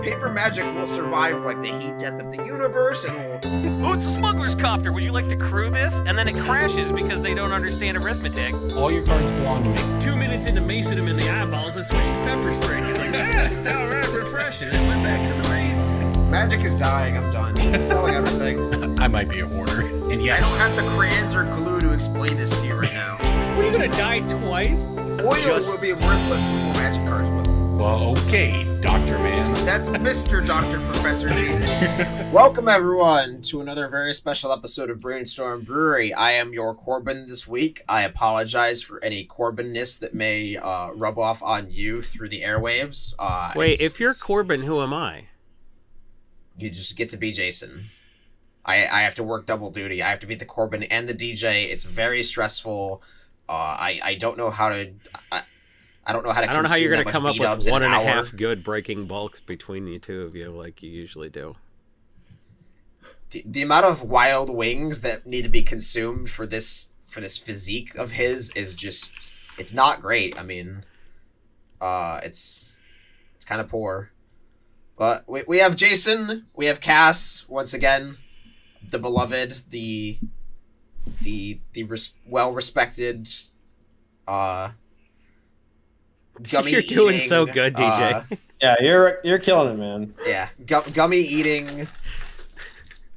paper magic will survive like the heat death of the universe, and will... Oh, it's a smuggler's copter. Would you like to crew this? And then it crashes because they don't understand arithmetic. All your cards belong to me. 2 minutes into macing him in the eyeballs, I switched to pepper spray. He's like, it's all right, refreshing. And went back to the mace. Magic is dying. I'm done. Selling everything. I might be a hoarder. And yes, I don't have the crayons or glue to explain this to you right now. What, are you gonna die twice? Oil will be worthless before magic cards will. well, okay, Dr. Man. That's Mr. Dr. Professor Jason. Welcome, everyone, to another very special episode of Brainstorm Brewery. I am your Corbin this week. I apologize for any Corbinness that may rub off on you through the airwaves. Wait, if you're Corbin, who am I? You just get to be Jason. I have to work double duty. I have to be the Corbin and the DJ. It's very stressful. I don't know how to... I don't know how to. I don't know how you're going to come up with 1.5 good. good breaking bulks between the two of you, like you usually do. The amount of wild wings that need to be consumed for this physique of his is just, it's not great. I mean, it's kind of poor. But we have Jason, we have Cass once again, the beloved, the well respected. You're doing so good, DJ. Yeah, you're killing it, man. Yeah, gummy eating,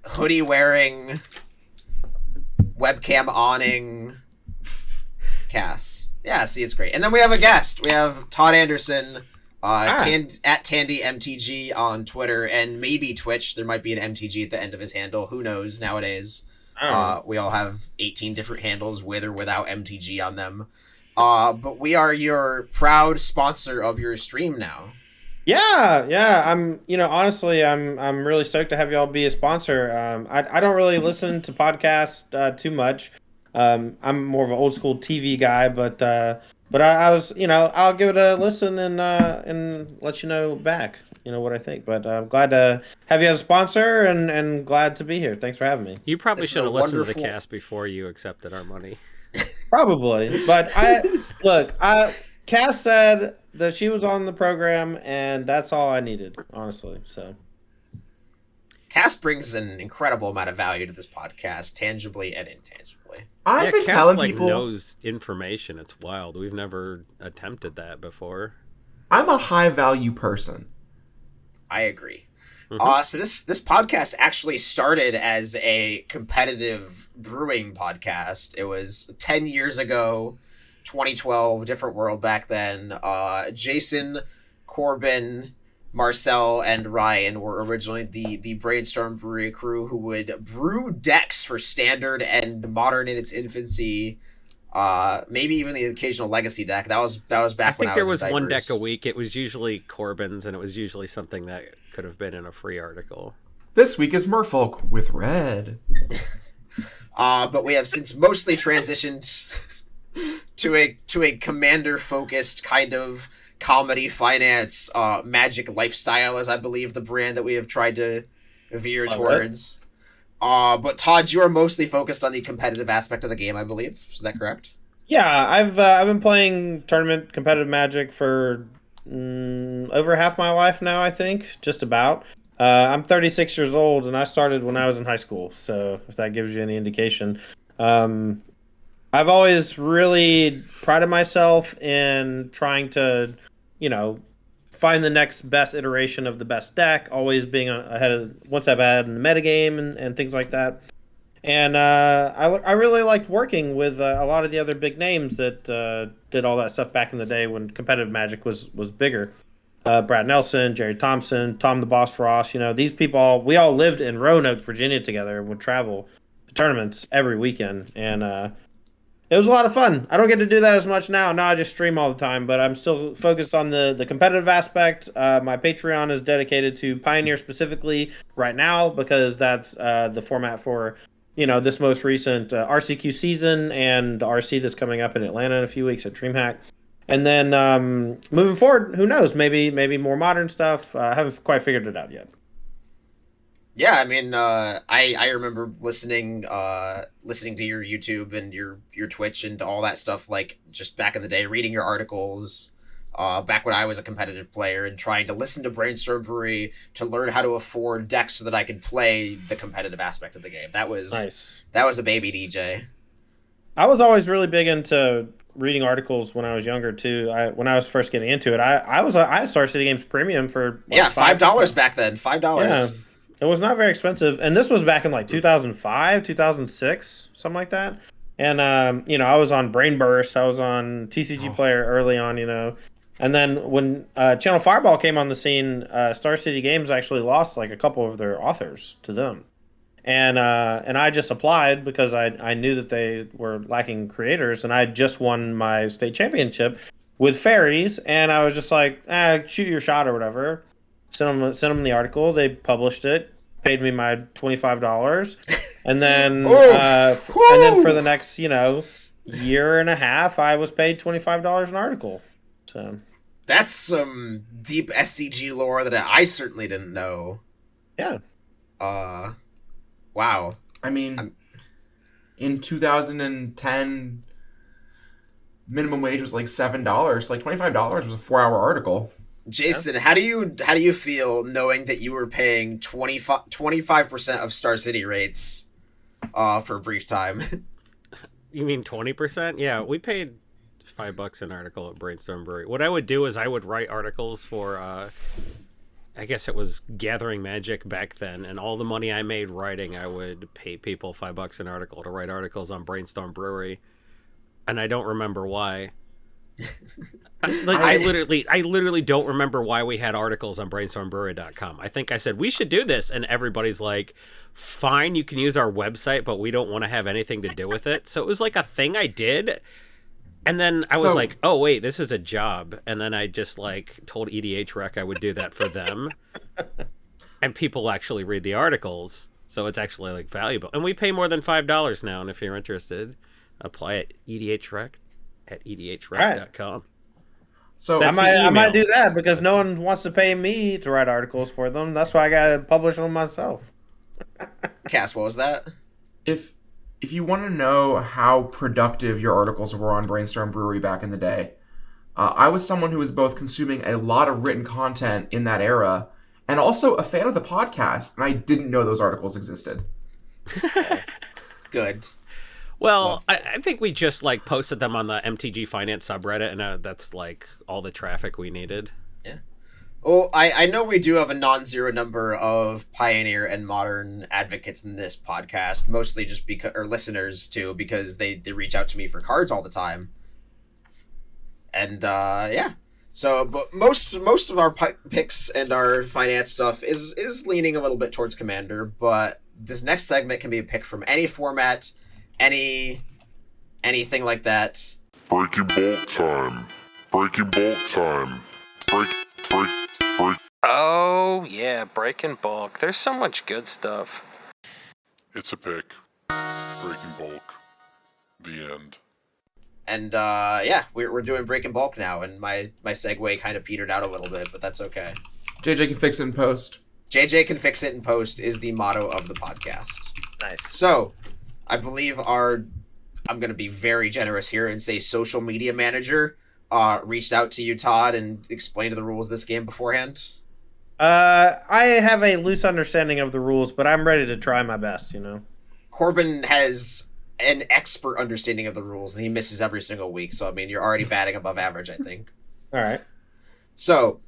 hoodie wearing, webcam awning, Cass. Yeah, see, it's great. And then we have a guest. We have Todd Anderson, at Tandy MTG on Twitter and maybe Twitch. There might be an MTG at the end of his handle. Who knows nowadays? We all have 18 different handles with or without MTG on them. But we are your proud sponsor of your stream now. Yeah. Honestly, I'm really stoked to have y'all be a sponsor. I don't really listen to podcasts too much. I'm more of an old school TV guy, but I was, I'll give it a listen and let you know back, what I think. But I'm glad to have you as a sponsor and glad to be here. Thanks for having me. You probably should have listened to the cast before you accepted our money. Probably, but Cass said that she was on the program, and that's all I needed, honestly. So, Cass brings an incredible amount of value to this podcast, tangibly and intangibly. I've been Cass, telling people knows information. It's wild. We've never attempted that before. I'm a high value person. I agree. So this podcast actually started as a competitive brewing podcast. It was 10 years ago, 2012, different world back then. Jason, Corbin, Marcel, and Ryan were originally the Brainstorm Brewery crew who would brew decks for Standard and Modern in its infancy. Maybe even the occasional Legacy deck. That was back when I was in diapers. I think there was one deck a week. It was usually Corbin's, and it was usually something that could have been in a free article. This week is Merfolk with red. But we have since mostly transitioned to a commander-focused kind of comedy, finance, magic lifestyle, as I believe the brand that we have tried to veer towards. But Todd, you are mostly focused on the competitive aspect of the game, I believe. Is that correct? Yeah, I've been playing tournament competitive Magic for over half my life now, I think, just about. I'm 36 years old, and I started when I was in high school, so if that gives you any indication. I've always really prided myself in trying to, find the next best iteration of the best deck, always being ahead of one step ahead in the metagame and things like that. And I really liked working with a lot of the other big names that did all that stuff back in the day when competitive Magic was bigger. Brad Nelson, Jerry Thompson, Tom the Boss Ross, these people, we all lived in Roanoke, Virginia together and would travel to tournaments every weekend. And it was a lot of fun. I don't get to do that as much now. Now I just stream all the time, but I'm still focused on the competitive aspect. My Patreon is dedicated to Pioneer specifically right now because that's the format for, this most recent RCQ season and the RC that's coming up in Atlanta in a few weeks at DreamHack. And then moving forward, who knows? Maybe more modern stuff. I haven't quite figured it out yet. Yeah, I mean, I remember listening to your YouTube and your Twitch and all that stuff, like just back in the day, reading your articles, back when I was a competitive player and trying to listen to Brainstorm Brewery to learn how to afford decks so that I could play the competitive aspect of the game. That was Nice. That was a baby DJ. I was always really big into reading articles when I was younger too. When I was first getting into it, I had Star City Games Premium for like, $5 back then. $5. Yeah, it was not very expensive, and this was back in like 2005, 2006, something like that. And I was on Brainburst, I was on TCG Player early on, and then when Channel Fireball came on the scene, Star City Games actually lost like a couple of their authors to them. And I just applied because I knew that they were lacking creators, and I just won my state championship with fairies, and I was just like, shoot your shot or whatever. Sent them the article. They published it, paid me my $25, and then for the next year and a half, I was paid $25 an article. So that's some deep SCG lore that I certainly didn't know. Yeah. Wow. I mean, in 2010, minimum wage was like $7. Like $25 was a 4-hour article. Jason, how do you feel knowing that you were paying 25% of Star City rates for a brief time? You mean 20%? Yeah, we paid $5 an article at Brainstorm Brewery. What I would do is I would write articles for I guess it was Gathering Magic back then, and all the money I made writing, I would pay people $5 an article to write articles on Brainstorm Brewery, and I don't remember why. I literally don't remember why we had articles on brainstormbrewery.com. I think I said we should do this, and everybody's like, fine, you can use our website, but we don't want to have anything to do with it. So it was like a thing I did. And then I was like, oh, wait, this is a job. And then I just like told EDH Rec I would do that for them. And people actually read the articles. So it's actually like valuable. And we pay more than $5 now. And if you're interested, apply at EDH Rec at edhrec.com. Right. So I might do that because no one wants to pay me to write articles for them. That's why I got to publish them myself. Cass, what was that? If you want to know how productive your articles were on Brainstorm Brewery back in the day, I was someone who was both consuming a lot of written content in that era and also a fan of the podcast, and I didn't know those articles existed. Good. Well, I think we just like posted them on the MTG Finance subreddit, and that's like all the traffic we needed. Yeah. Well, I know we do have a non-zero number of Pioneer and Modern advocates in this podcast, mostly just because, or listeners too, because they reach out to me for cards all the time. And yeah, so but most of our picks and our finance stuff is leaning a little bit towards Commander, but this next segment can be a pick from any format, anything like that. Breaking bulk time. Breaking bulk time. Break. Oh, yeah, Breaking Bulk. There's so much good stuff. It's a pick. Breaking bulk. The end. And yeah, we're doing Breaking Bulk now, and my segue kind of petered out a little bit, but that's okay. JJ can fix it in post. JJ can fix it in post is the motto of the podcast. Nice. So, I believe I'm going to be very generous here and say social media manager reached out to you, Todd, and explained the rules of this game beforehand. I have a loose understanding of the rules, but I'm ready to try my best, Corbin has an expert understanding of the rules, and he misses every single week, so I mean, you're already batting above average, I think. All right. So,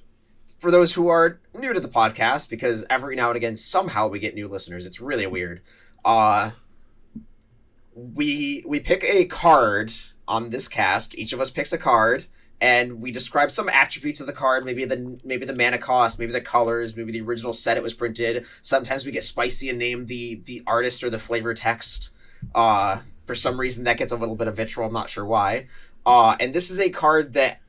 for those who are new to the podcast, because every now and again, somehow we get new listeners, it's really weird. We pick a card on this cast. Each of us picks a card, and we describe some attributes of the card, maybe the mana cost, maybe the colors, maybe the original set it was printed. Sometimes we get spicy and name the artist or the flavor text. For some reason, that gets a little bit of vitriol. I'm not sure why. And this is a card that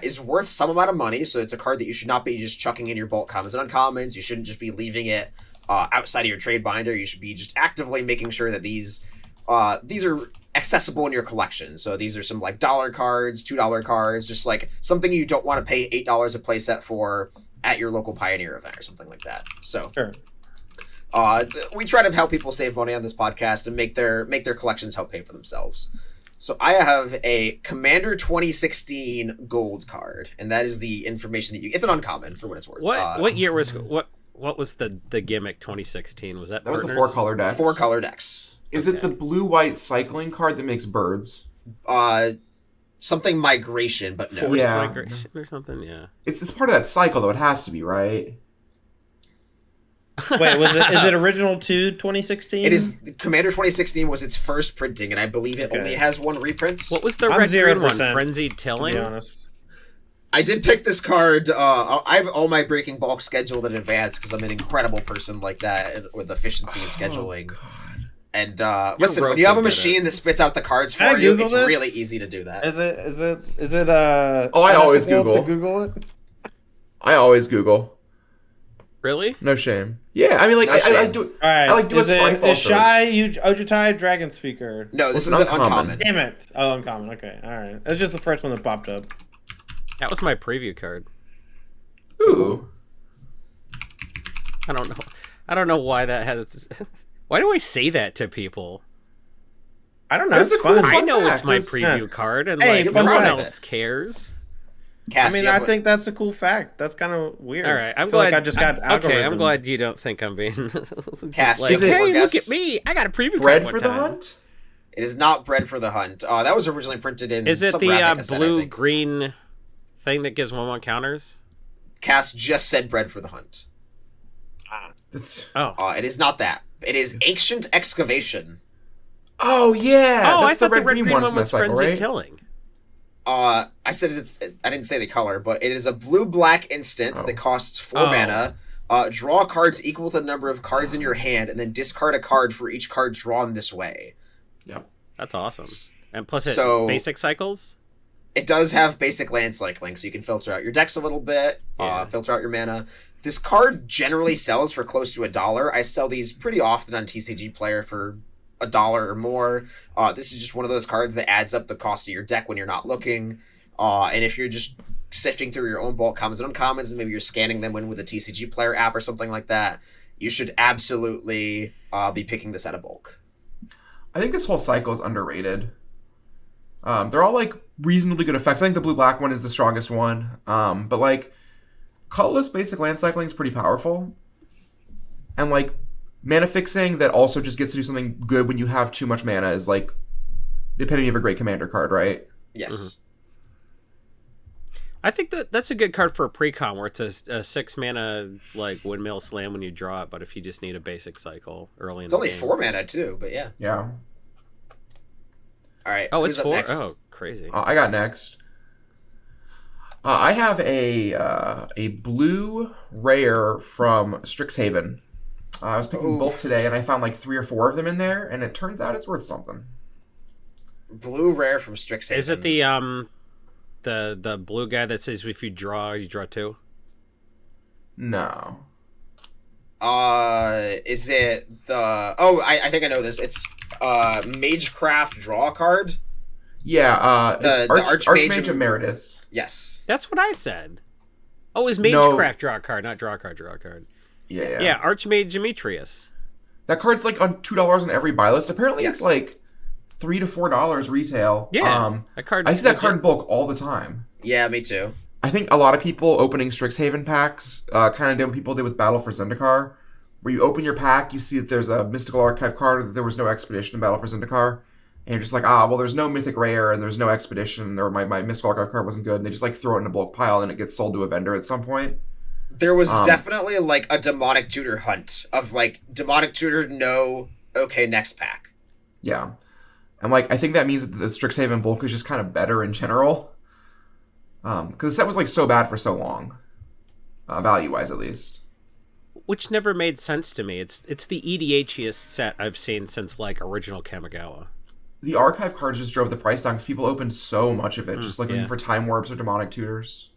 is worth some amount of money, so it's a card that you should not be just chucking in your bulk commons and uncommons. You shouldn't just be leaving it outside of your trade binder. You should be just actively making sure that these are accessible in your collection. So these are some like $1 cards, $2 cards, just like something you don't want to pay $8 a playset for at your local Pioneer event or something like that. So Sure. We try to help people save money on this podcast and make their collections help pay for themselves. So I have a Commander 2016 gold card, and that is the information that you. It's an uncommon for what it's worth. What year was what was the gimmick 2016? Was that That was the Partners? 4-color decks. 4-color decks. Is it the blue-white cycling card that makes birds? Something migration, but no. Forced Yeah. migration or something? Yeah. It's part of that cycle, though. It has to be, right? Wait, is it original to 2016? It is. Commander 2016 was its first printing, and I believe it only has one reprint. What was the I'm red-green one? 0%, Frenzied to Tilling? be honest. I did pick this card. I have all my breaking bulk scheduled in advance because I'm an incredible person like that with efficiency and scheduling. God. And listen, when you have a machine that spits out the cards Can I for you, Google it's this? really easy to do that. Is it Oh, I always unethical Google. to Google it? I always Google. Really? No shame. Yeah, I mean, like, No I shame. do. All right. I like do a is Strifefall Shy Ojutai Dragon Speaker? No, this is What's an an uncommon? uncommon. Damn it! Oh, uncommon. Okay, all right. That's just the first one that popped up. That was my preview card. Ooh. I don't know. I don't know why that has. Why do I say that to people? I don't know. That's It's a cool fun. fun I know it's fact. my It's- preview yeah. card, and Hey, like fun no one fact. else cares. Cass, I mean, you I have think that's a cool fact. That's kind of weird. All right, I I'm feel glad. like I just got okay, algorithm. I'm glad you don't think I'm being just Cass, like, is it- hey, look guess? at me! I got a preview Bread card for one the time." hunt? It is not Bread for the Hunt. That was originally printed in. Is it some the graphic cassette, I blue think. green thing that gives 1/1 counters? Cass just said Bread for the Hunt. That's... Oh, It is not that. It is Ancient Excavation. Oh, yeah. I That's the thought the red-green red-green one one from that was cycle, Frenzied right? Tilling. I said it's. I didn't say the color, but it is a blue-black instant that costs 4 mana. Draw cards equal to the number of cards in your hand, and then discard a card for each card drawn this way. Yep. That's awesome. And plus, it So- basic cycles. It does have basic land cycling, so you can filter out your decks a little bit, Yeah. filter out your mana. This card generally sells for close to $1. I sell these pretty often on TCG Player for $1 or more. This is just one of those cards that adds up the cost of your deck when you're not looking. And if you're just sifting through your own bulk commons and uncommons, and maybe you're scanning them in with a TCG Player app or something like that, you should absolutely be picking this out of bulk. I think this whole cycle is underrated. They're all, like, reasonably good effects. I think the blue-black one is the strongest one. But, like, colorless basic land cycling is pretty powerful. And, like, mana fixing that also just gets to do something good when you have too much mana is, like, the epitome of a great commander card, right? Yes. Mm-hmm. I think that's a good card for a pre-con where it's a 6 mana like windmill slam when you draw it, but if you just need a basic cycle early in It's the only game. 4 mana, too, but yeah. Yeah. All right. Oh, who's it's up 4? next? Oh, crazy. I got next. I have a blue rare from Strixhaven. I was picking bulk today, and I found like 3 or 4 of them in there, and it turns out it's worth something. Blue rare from Strixhaven. Is it the blue guy that says if you draw 2? No. Is it the... Oh, I think I know this. It's Magecraft draw card. Yeah, it's The Archmage Archmage Emeritus. Yes. That's what I said. Oh, it's No. Magecraft draw card, not draw card. Yeah. Yeah, Archmage Demetrius. That card's like on $2 on every buy list. Apparently, Yes. it's like $3 to $4 retail. Yeah, that card. I see that card in bulk all the time. Yeah, me too. I think a lot of people opening Strixhaven packs kind of did what people did with Battle for Zendikar, where you open your pack, you see that there's a Mystical Archive card, or that there was no Expedition in Battle for Zendikar, and you're just like, well, there's no Mythic Rare, and there's no Expedition, or my Mystical Archive card wasn't good, and they just like throw it in a bulk pile, and it gets sold to a vendor at some point. There was definitely like a Demonic Tutor hunt of like Demonic Tutor, no, okay, next pack. Yeah. And like I think that means that the Strixhaven bulk is just kind of better in general. Because the set was like so bad for so long. Value-wise at least. Which never made sense to me. It's the EDHiest set I've seen since like original Kamigawa. The archive cards just drove the price down because people opened so much of it, just looking yeah. for Time Warps or Demonic Tutors.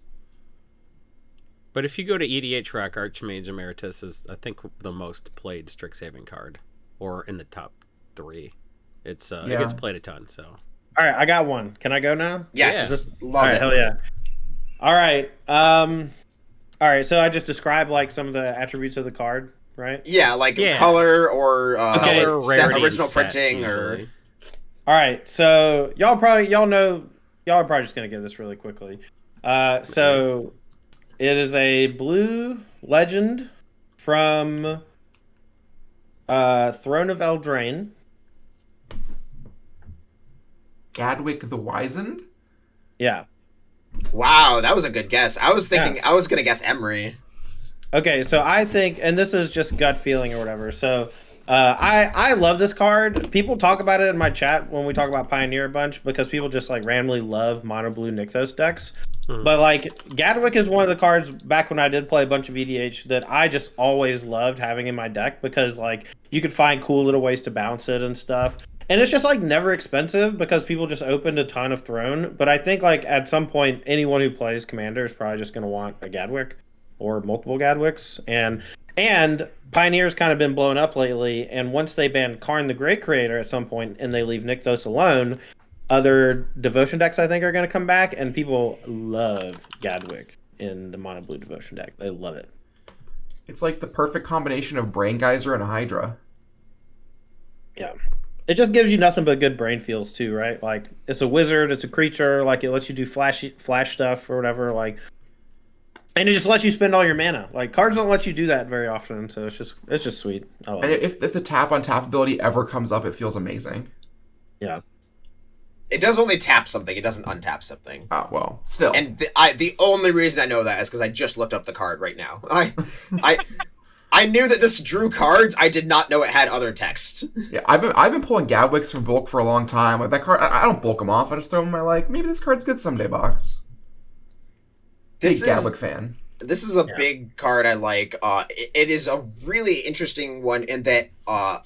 But if you go to EDH Rack, Archmage Emeritus is, I think, the most played Strixhaven card, or in the top 3. It gets played a ton. So, All right, I got one. Can I go now? Yes, Yeah. love All right, it. hell yeah. All right. All right. So I just described like some of the attributes of the card, right? Yeah, like Yeah. color or color, set, rarity, original and set, printing, or usually. All right, so y'all are probably just gonna get this really quickly. So it is a blue legend from Throne of Eldraine. Gadwick the Wizened? Yeah. Wow, that was a good guess. I was thinking I was gonna guess Emery. Okay, so I think, and this is just gut feeling or whatever. So I love this card. People talk about it in my chat when we talk about Pioneer a bunch because people just like randomly love mono blue Nykthos decks. But like Gadwick is one of the cards back when I did play a bunch of EDH that I just always loved having in my deck because like you could find cool little ways to bounce it and stuff. And it's just like never expensive because people just opened a ton of Throne. But I think like at some point anyone who plays Commander is probably just going to want a Gadwick or multiple Gadwicks. And Pioneer's kind of been blown up lately. And once they ban Karn the Great Creator at some point and they leave Nykthos alone, other Devotion decks I think are going to come back. And people love Gadwick in the mono blue Devotion deck. They love it. It's like the perfect combination of Brain Geyser and a Hydra. Yeah. It just gives you nothing but good brain feels too, right? Like it's a wizard, it's a creature, like it lets you do flash stuff or whatever, like, and it just lets you spend all your mana. Like cards don't let you do that very often, so it's just sweet. I love And it. if the tap on tap ability ever comes up, it feels amazing. Yeah. It does only tap something. It doesn't untap something. Oh well, still. And the only reason I know that is because I just looked up the card right now. I knew that this drew cards. I did not know it had other text. Yeah, I've been pulling Gadwicks from bulk for a long time. Like that card, I don't bulk them off. I just throw them in my like maybe this card's good someday box. Big Gadwick fan. This is a big card I like. It is a really interesting one in that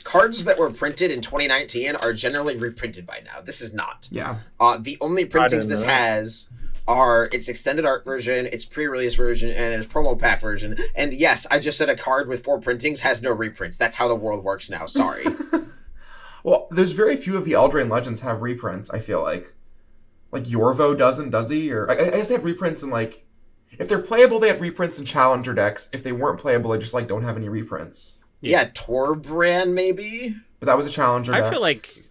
cards that were printed in 2019 are generally reprinted by now. This is not. Yeah. The only printings this has are its extended art version, its pre-release version, and its promo pack version. And yes, I just said a card with 4 printings has no reprints. That's how the world works now. Sorry. Well, there's very few of the Eldraine Legends have reprints, I feel like. Like Yorvo doesn't, does he? Or I guess they have reprints in like if they're playable, they have reprints in Challenger decks. If they weren't playable, they just like don't have any reprints. Yeah, Torbrand maybe? But that was a Challenger deck.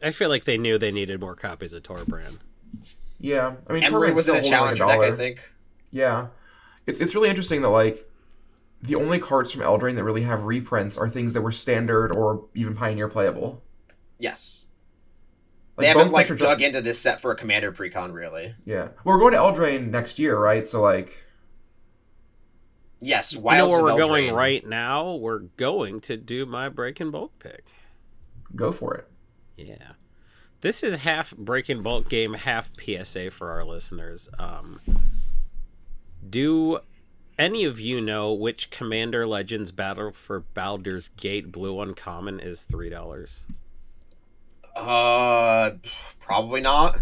I feel like they knew they needed more copies of Torbrand. Yeah, I mean, Emery was in a Challenger deck, I think. Yeah, it's really interesting that like the only cards from Eldraine that really have reprints are things that were standard or even Pioneer playable. Yes, like, they haven't like dug into this set for a Commander precon really. Yeah, well, we're going to Eldraine next year, right? So like, yes, You know Wilds where of we're going Eldraine. right now? We're going to do my break and bulk pick. go for it. Yeah. This is half break and bulk game, half PSA for our listeners. Do any of you know which Commander Legends Battle for Baldur's Gate blue uncommon is $3? Probably not.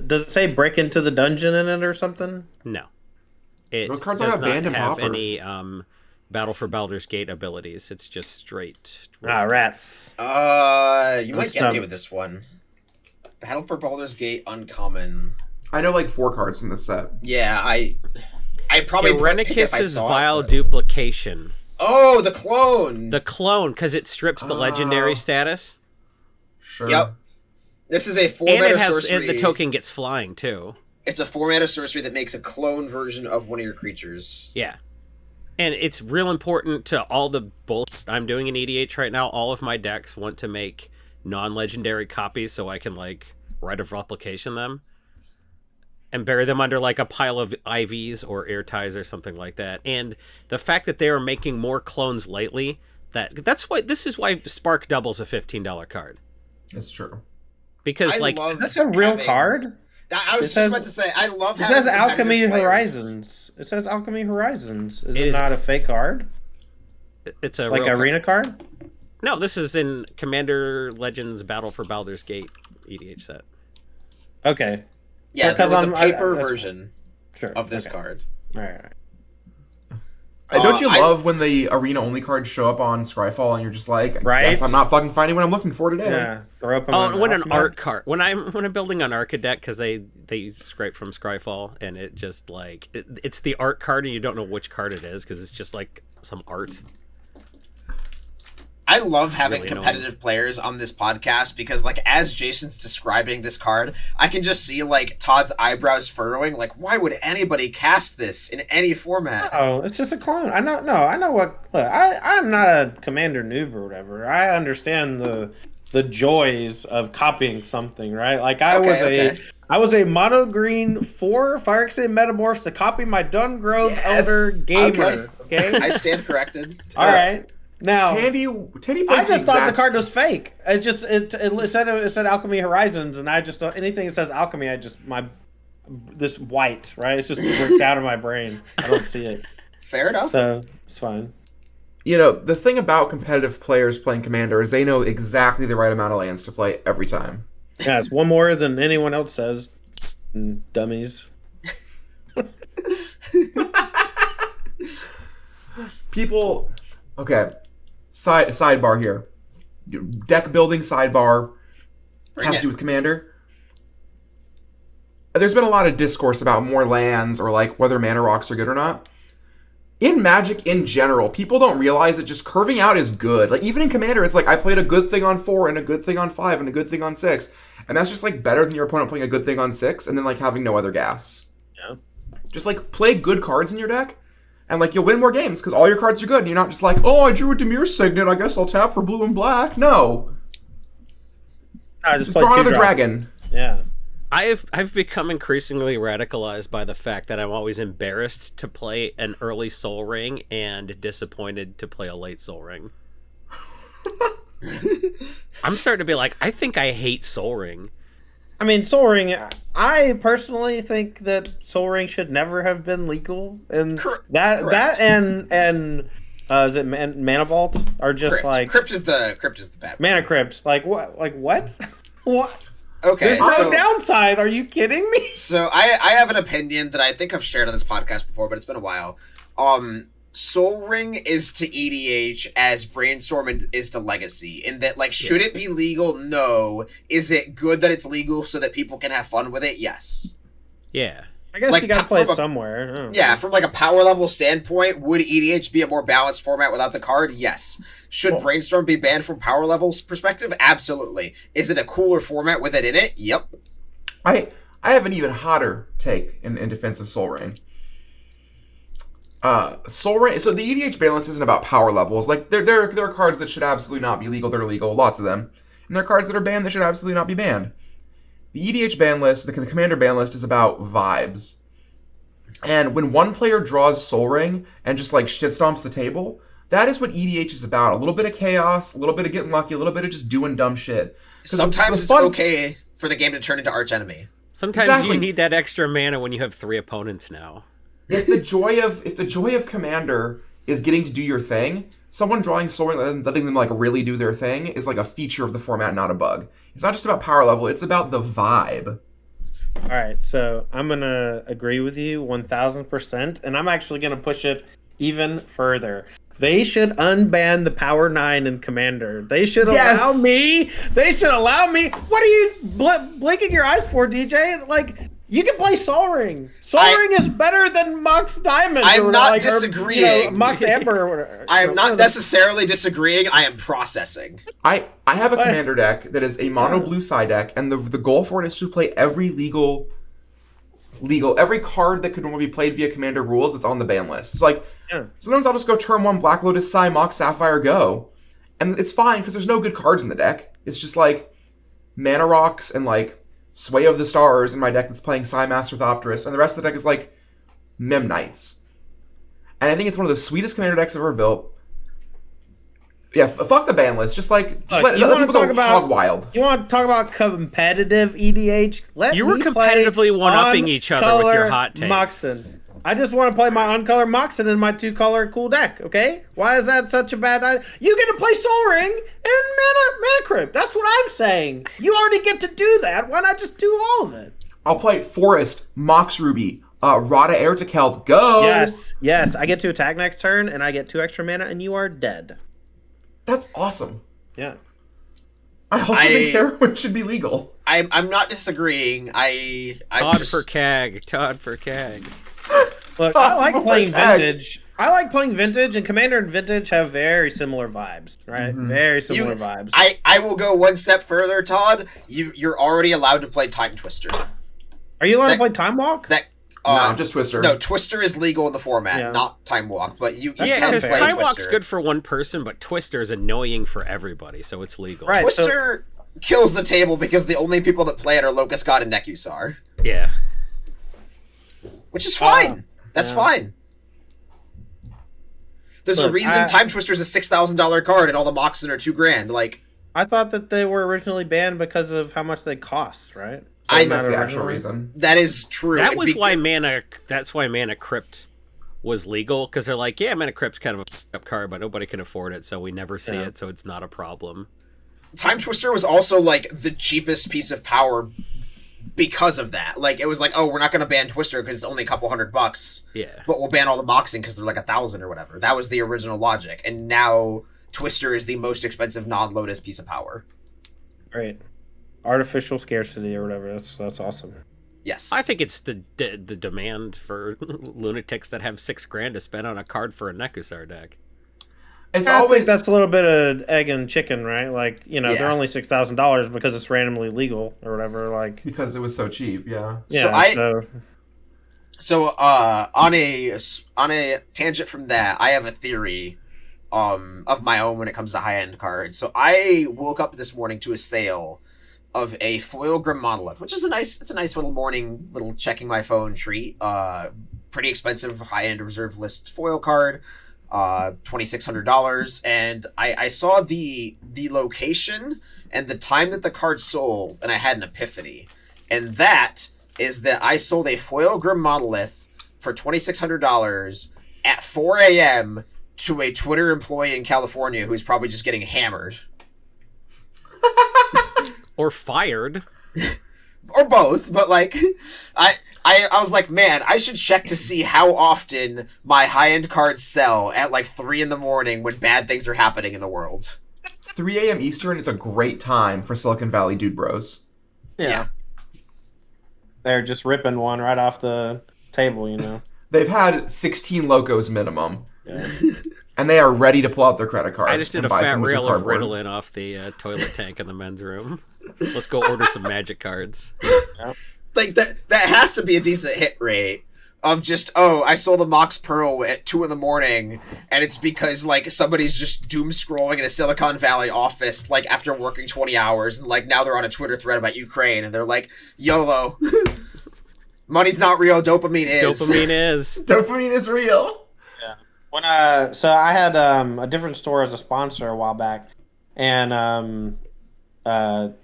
Does it say break into the dungeon in it or something? No. It Those cards does don't have not Band and have Popper. any Battle for Baldur's Gate abilities. It's just straight. Rats. You might That's get me dumb. with this one. Battle for Baldur's Gate uncommon. I know like 4 cards in this set. Yeah, I probably pick it if I Irenicus's saw it, Vile but- Duplication. Oh, the clone. The clone, because it strips the legendary status. Sure. Yep. This is a 4 And mana it has sorcery. the token gets flying too. It's a 4 mana sorcery that makes a clone version of one of your creatures. Yeah. And it's real important to all the bullshit I'm doing in EDH right now. All of my decks want to make non-legendary copies so I can like write a replication them and bury them under like a pile of IVs or air ties or something like that. And the fact that they are making more clones lately, this is why Spark Double's a $15 card. It's true. Because I like love That's a real having- card? I was It just says- about to say, I love It having says competitive Alchemy players. Horizons. It says Alchemy Horizons. Is It it is- not a fake card? it's a Like real arena card? No, this is in Commander Legends Battle for Baldur's Gate EDH set. Okay. Yeah, there Because was a I'm- paper that's- version Sure. of this okay. card. All right. Don't you I- love when the arena only cards show up on Scryfall and you're just like, Right? yes, I'm not fucking finding what I'm looking for today. Yeah. Throw up in Oh, my when an mouth, art card when I'm building an Arca deck because they scrape from Scryfall and it just like it's the art card and you don't know which card it is because it's just like some art. I love having Really competitive players on this podcast because, like, as Jason's describing this card, I can just see, like, Todd's eyebrows furrowing. Like, why would anybody cast this in any format? Oh, it's just a clone. I know what. Look, I'm not a commander noob or whatever. I understand the joys of copying something, right? Like I was a mono green 4 Fire Exit Metamorphs to copy my Dungrove Elder Gamer. Okay. I stand corrected. All right. Now, Tandy I just thought the card was fake. It said Alchemy Horizons, and I just don't, anything that says Alchemy, this white, right? It's just ripped out of my brain. I don't see it. Fair enough. So it's fine. You know, the thing about competitive players playing Commander is they know exactly the right amount of lands to play every time. Yeah, it's one more than anyone else says. Dummies. People, okay. Sidebar here. Deck building sidebar has to do with Commander. There's been a lot of discourse about more lands or like whether mana rocks are good or not. In Magic in general, people don't realize that just curving out is good. Like even in Commander, it's like I played a good thing on 4 and a good thing on 5 and a good thing on 6. And that's just like better than your opponent playing a good thing on 6 and then like having no other gas. Yeah. Just like play good cards in your deck. And, like, you'll win more games because all your cards are good. And you're not just like, oh, I drew a Demir Signet. I guess I'll tap for blue and black. No. I just draw another dragon. Yeah. I've become increasingly radicalized by the fact that I'm always embarrassed to play an early Soul Ring and disappointed to play a late Soul Ring. I'm starting to be like, I think I hate Soul Ring. I mean, Soul Ring, I personally think that Soul Ring should never have been legal. And that and is it Mana Vault are just Crypt. like Crypt is the bad. Mana Crypt. Like what? What? Okay, There's no downside. Are you kidding me? So I have an opinion that I think I've shared on this podcast before, but it's been a while. Soul Ring is to EDH as Brainstorm is to Legacy, in that, like, should it be legal? No. Is it good that it's legal so that people can have fun with it? Yes. Yeah. I guess Like, you gotta play it from a- somewhere. Yeah, from like a power level standpoint, would EDH be a more balanced format without the card? Yes. Should Brainstorm be banned from power levels perspective? Absolutely. Is it a cooler format with it in it? Yep. I have an even hotter take in defense of Soul Ring. Soul Ring. So the EDH balance isn't about power levels. Like there are cards that should absolutely not be legal that are legal, lots of them, and there are cards that are banned that should absolutely not be banned. The EDH ban list, the Commander ban list, is about vibes. And when one player draws Soul Ring and just like shit stomps the table, that is what EDH is about. A little bit of chaos, a little bit of getting lucky, a little bit of just doing dumb shit. Sometimes it's okay for the game to turn into arch enemy. Sometimes you need that extra mana when you have 3 opponents now. If the joy of Commander is getting to do your thing, someone drawing Soul Ring and letting them like really do their thing is like a feature of the format, not a bug. It's not just about power level, it's about the vibe. All right, so I'm going to agree with you 1,000%, and I'm actually going to push it even further. They should unban the Power 9 in Commander. They should allow me. What are you blinking your eyes for, DJ? Like, you can play Soul Ring. Soul Ring is better than Mox Diamond. I'm not disagreeing. Mox Amber or whatever. I am not necessarily disagreeing. I am processing. I have a Commander deck that is a mono blue side deck, and the goal for it is to play every legal every card that could normally be played via Commander rules that's on the ban list. It's like sometimes I'll just go turn 1 Black Lotus, Psy, Mox Sapphire, go, and it's fine because there's no good cards in the deck. It's just like mana rocks and like Sway of the Stars in my deck that's playing Psy Master Thopterus, and the rest of the deck is like Mem Knights. And I think it's one of the sweetest Commander decks I've ever built. Yeah, fuck the ban list. Just like, let people go hog wild. You want to talk about competitive EDH? You were competitively one-upping each other with your hot takes. Moxen. I just want to play my uncolored Moxen in my 2-color cool deck, okay? Why is that such a bad idea? You get to play Soul Ring and Mana Crypt. That's what I'm saying. You already get to do that. Why not just do all of it? I'll play Forest, Mox Ruby, Rada Air to Keld. Go! Yes. I get to attack next turn, and I get 2 extra mana, and you are dead. That's awesome. Yeah. I also think heroin should be legal. I'm not disagreeing. Todd for CAG. Look, I like playing Vintage. I like playing Vintage, and Commander and Vintage have very similar vibes, right? Very similar vibes. I will go one step further, Todd. You're already allowed to play Time Twister. Are you allowed to play Time Walk? No, just Twister. No, Twister is legal in the format, not Time Walk. But you can because play Time Twister. Walk's good for one person, but Twister is annoying for everybody, so it's legal. Right. Twister kills the table because the only people that play it are Locust God and Nekusar. Yeah. Which is fine. That's fine. There's a reason Time Twister is a $6,000 card and all the Moxen are $2,000. Like, I thought that they were originally banned because of how much they cost, right? That's the actual reason. That is true. That was why That's why Mana Crypt was legal, because they're like, yeah, Mana Crypt's kind of a up card, but nobody can afford it, so we never see it, so it's not a problem. Time Twister was also like the cheapest piece of power because of that. Like, it was like, oh, we're not going to ban Twister because it's only a couple $100. Yeah. But we'll ban all the Moxen because they're like 1,000 or whatever. That was the original logic. And now Twister is the most expensive non-Lotus piece of power. Right. Artificial scarcity or whatever. That's awesome. Yes. I think it's the demand for lunatics that have $6,000 to spend on a card for a Nekusar deck. I think that's a little bit of egg and chicken, right? Like, they're only $6,000 because it's randomly legal or whatever. Like, because it was so cheap, yeah. So on a tangent from that, I have a theory of my own when it comes to high-end cards. So I woke up this morning to a sale of a foil Grim Monolith, which is a nice little morning, little checking my phone treat. Pretty expensive high-end reserve list foil card. $2,600, and I saw the location and the time that the card sold, and I had an epiphany, and that is that I sold a foil Grim Monolith for $2,600 at 4 a.m. to a Twitter employee in California who's probably just getting hammered. Or fired. Or both, but like, I was like, man, I should check to see how often my high-end cards sell at like 3 a.m. when bad things are happening in the world. 3 a.m. Eastern is a great time for Silicon Valley dude bros. Yeah. They're just ripping one right off the table, They've had 16 locos minimum. Yeah. And they are ready to pull out their credit card. I just did a fat reel of Ritalin off the toilet tank in the men's room. Let's go order some Magic cards. Yep. Like, that has to be a decent hit rate of just, I sold a Mox Pearl at 2 a.m, and it's because, like, somebody's just doom scrolling in a Silicon Valley office, like, after working 20 hours, and, like, now they're on a Twitter thread about Ukraine, and they're like, YOLO. Money's not real, dopamine is. Dopamine is. Dopamine is real. Yeah. So I had a different store as a sponsor a while back, and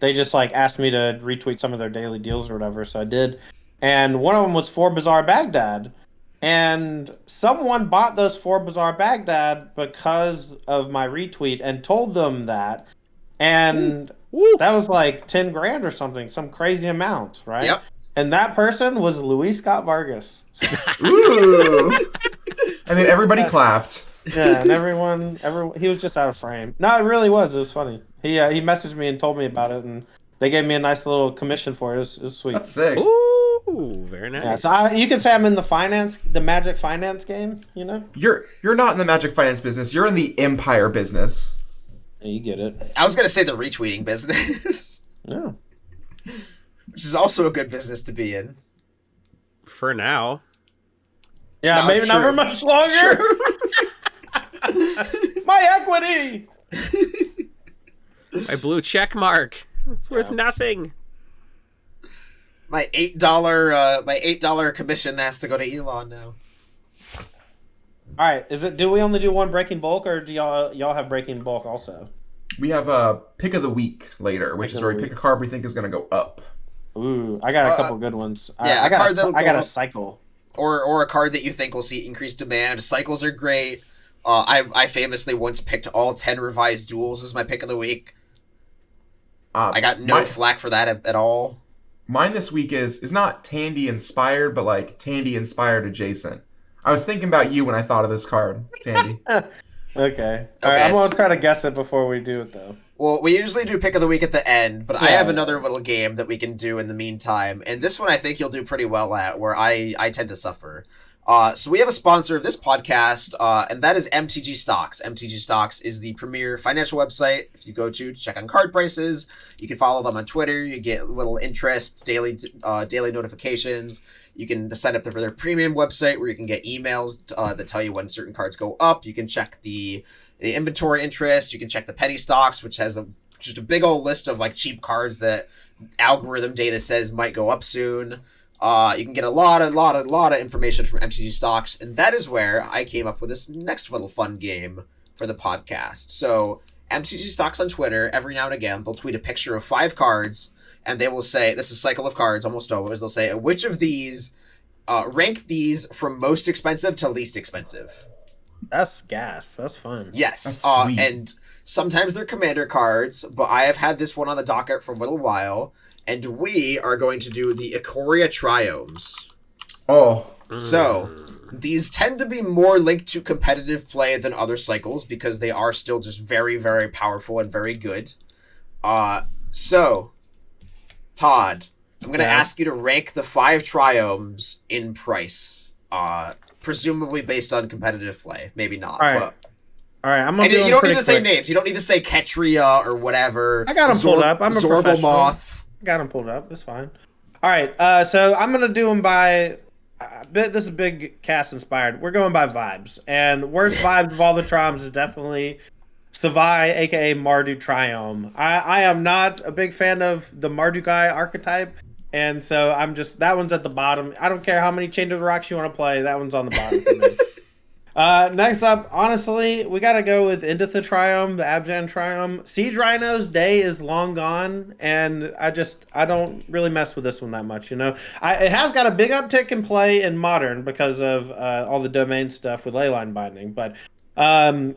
they just like asked me to retweet some of their daily deals or whatever, so I did. And one of them was 4 Bazaar Baghdad, and someone bought those 4 Bazaar Baghdad because of my retweet and told them that, and that was like $10,000 or something, some crazy amount, right? Yep. And that person was Luis Scott Vargas. Ooh. And then everybody clapped. Yeah, and everyone, he was just out of frame. No, it really was. It was funny. He messaged me and told me about it, and they gave me a nice little commission for it. It was sweet. That's sick. Ooh, very nice. Yeah, so you can say I'm in the Magic finance game. You're not in the Magic finance business. You're in the Empire business. Yeah, you get it. I was gonna say the retweeting business. Yeah. Which is also a good business to be in. For now. Yeah, No, maybe not true. for much longer. My equity. My blue check mark. It's worth nothing. My $8 commission has to go to Elon now. All right, do we only do one breaking bulk, or do y'all have breaking bulk also? We have a pick of the week later, which is where we pick a card we think is going to go up. Ooh, I got a couple good ones. Yeah, I got that'll a cycle. Or a card that you think will see increased demand. Cycles are great. I famously once picked all 10 revised duels as my pick of the week. I got no flack for that at all. Mine this week is not Tandy inspired, but like Tandy inspired adjacent. I was thinking about you when I thought of this card, Tandy. Okay. All right, I'm going to try to guess it before we do it, though. Well, we usually do pick of the week at the end, but I have another little game that we can do in the meantime. And this one I think you'll do pretty well at, where I tend to suffer. So we have a sponsor of this podcast, and that is MTG Stocks. MTG Stocks is the premier financial website. If you go to check on card prices, you can follow them on Twitter. You get little interests, daily notifications. You can sign up for their premium website where you can get emails that tell you when certain cards go up. You can check the inventory interest. You can check the penny stocks, which has just a big old list of like cheap cards that algorithm data says might go up soon. You can get a lot of information from MTG Stocks, and that is where I came up with this next little fun game for the podcast. So MTG Stocks on Twitter, every now and again, they'll tweet a picture of 5 cards, and they will say, this is a cycle of cards almost always, they'll say, which of these, rank these from most expensive to least expensive. That's gas. That's fun. Yes. That's sweet. And sometimes they're commander cards, but I have had this one on the docket for a little while, and we are going to do the Ikoria Triomes. Oh, So, these tend to be more linked to competitive play than other cycles because they are still just very, very powerful and very good. So, Todd, I'm going to ask you to rank the 5 Triomes in price. Presumably based on competitive play. Maybe not. All right. But... All right, I'm gonna And do you them don't pretty need to say quick. names. You don't need to say Ketria or whatever. I got them pulled up. I'm a professional. Moth. Got them pulled up. It's fine. All right. So I'm gonna do them by. This is big cast inspired. We're going by vibes, and worst vibes of all the Triomes is definitely Savai, aka Mardu Triome. I am not a big fan of the Mardu guy archetype, and so I'm just that one's at the bottom. I don't care how many Chain of the Rocks you want to play. That one's on the bottom for me. Next up, honestly, we gotta go with Inditha Triome, the Abjan Triome. Siege Rhino's day is long gone, and I don't really mess with this one that much, you know. It has got a big uptick in play in Modern because of all the domain stuff with Leyline Binding, but no,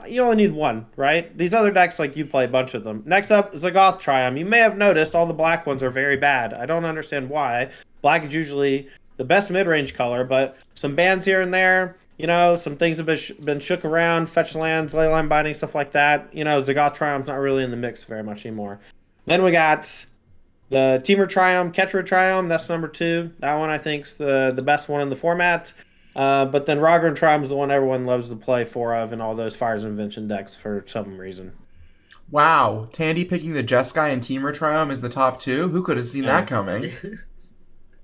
you only need one, right? These other decks, like you play a bunch of them. Next up, Zagoth Triome. You may have noticed all the black ones are very bad. I don't understand why. Black is usually the best mid-range color, but some bans here and there. You know, some things have been shook around, fetch lands, leyline binding, stuff like that. You know, Zagoth Triome's not really in the mix very much anymore. Then we got the Teamer Triome, Ketria Triome. That's number 2. That one I think's the best one in the format. But then Rogran Triome is the one everyone loves to play 4 of in all those Fires of Invention decks for some reason. wow. Tandy picking the Jeskai and Teamer Triome is the top 2? Who could have seen that coming?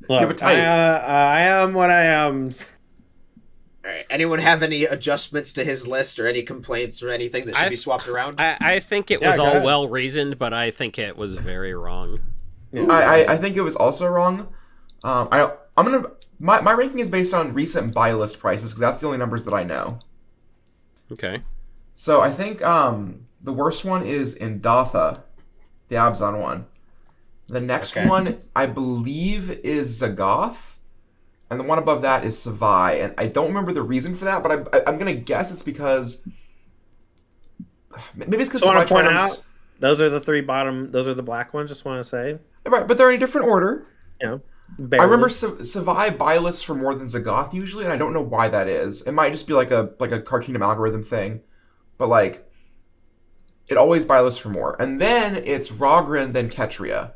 Look, Give it tight. I am what I am. All right. Anyone have any adjustments to his list or any complaints or anything that should be swapped around? I think it Yeah, was go all ahead. well reasoned, but I think it was very wrong. I think it was also wrong. My ranking is based on recent buy list prices because that's the only numbers that I know. Okay. So I think the worst one is Indatha, the Abzan one. The next one I believe is Zagoth. And the one above that is Savai, and I don't remember the reason for that, but I'm gonna guess it's because maybe it's because I want Savai to point Triomes- out those are the 3 bottom. Those are the black ones. Just want to say, right, but they're in a different order. you know, I barely. remember Savai buy lists for more than Zagoth usually, and I don't know why that is. It might just be like a Card Kingdom algorithm thing, but like it always buy lists for more. And then it's Rogran, then Ketria.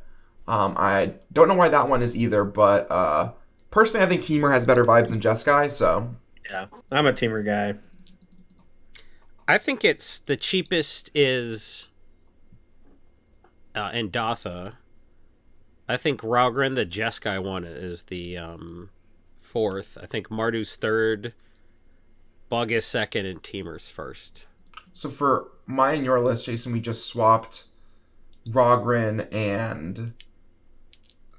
I don't know why that one is either, but personally, I think Teamer has better vibes than Jeskai, so... Yeah, I'm a Teamer guy. I think it's the cheapest is Indatha. I think Rogran, the Jeskai one, is the 4th. I think Mardu's 3rd, Bug is 2nd, and Teamer's 1st. So for my and your list, Jason, we just swapped Rogran and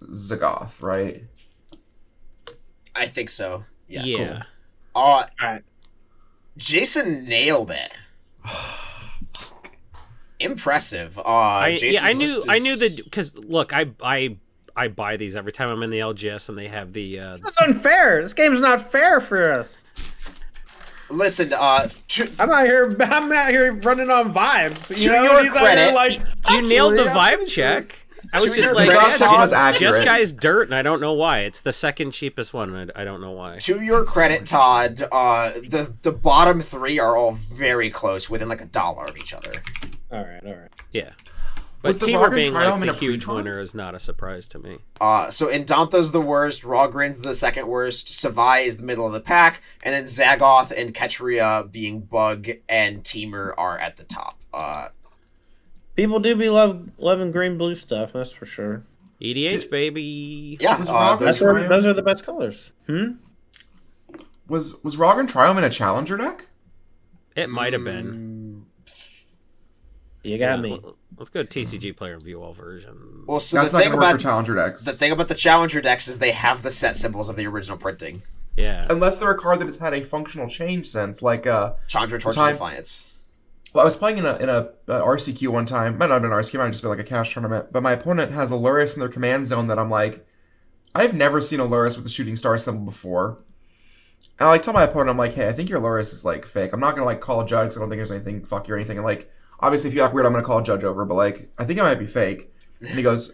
Zagoth, right? I think so. Yes. Yeah. Alright. Jason nailed it. Impressive. I Jason's knew list I is- knew that because look, I buy these every time I'm in the LGS and they have the That's unfair. This game's not fair for us. Listen, I'm out here running on vibes. To You know, your and he's out here credit, like, you nailed the actually, vibe check. I was To just your like, credit, yeah, Todd, was accurate. Jeskai dirt, and I don't know why. It's the 2nd cheapest one, and I don't know why. to your credit, Todd, the bottom 3 are all very close, within like $1 of each other. All right. Yeah. But Was the Teamer Rogan being Triome like in the a huge pre-con? winner is not a surprise to me. So Indantha's the worst, Rogrin's the second worst, Savai is the middle of the pack, and then Zagoth and Ketria being Bug and Teamer are at the top. People do be loving green-blue stuff, that's for sure. EDH, baby. Yeah, Was Rogan Triome- Those are the best colors. Was Rogan Triome in a challenger deck? It might have been. You got me. Let's go TCG player and view all version. Well, so That's the not thing gonna work for about challenger decks. the thing about the Challenger decks is they have the set symbols of the original printing. Yeah. Unless they're a card that has had a functional change since, like Chandra Torch time- and Defiance. Well, I was playing in a RCQ one time. Might not have been RCQ, might have just been like a cash tournament. But my opponent has a Luris in their command zone that I'm like, I've never seen a Luris with the shooting star symbol before. And I like tell my opponent, I'm like, hey, I think your Luris is like fake. I'm not gonna like call a judge 'cause I don't think there's anything fucky or anything. And like, obviously, if you act weird, I'm gonna call a judge over. But like, I think it might be fake. And he goes,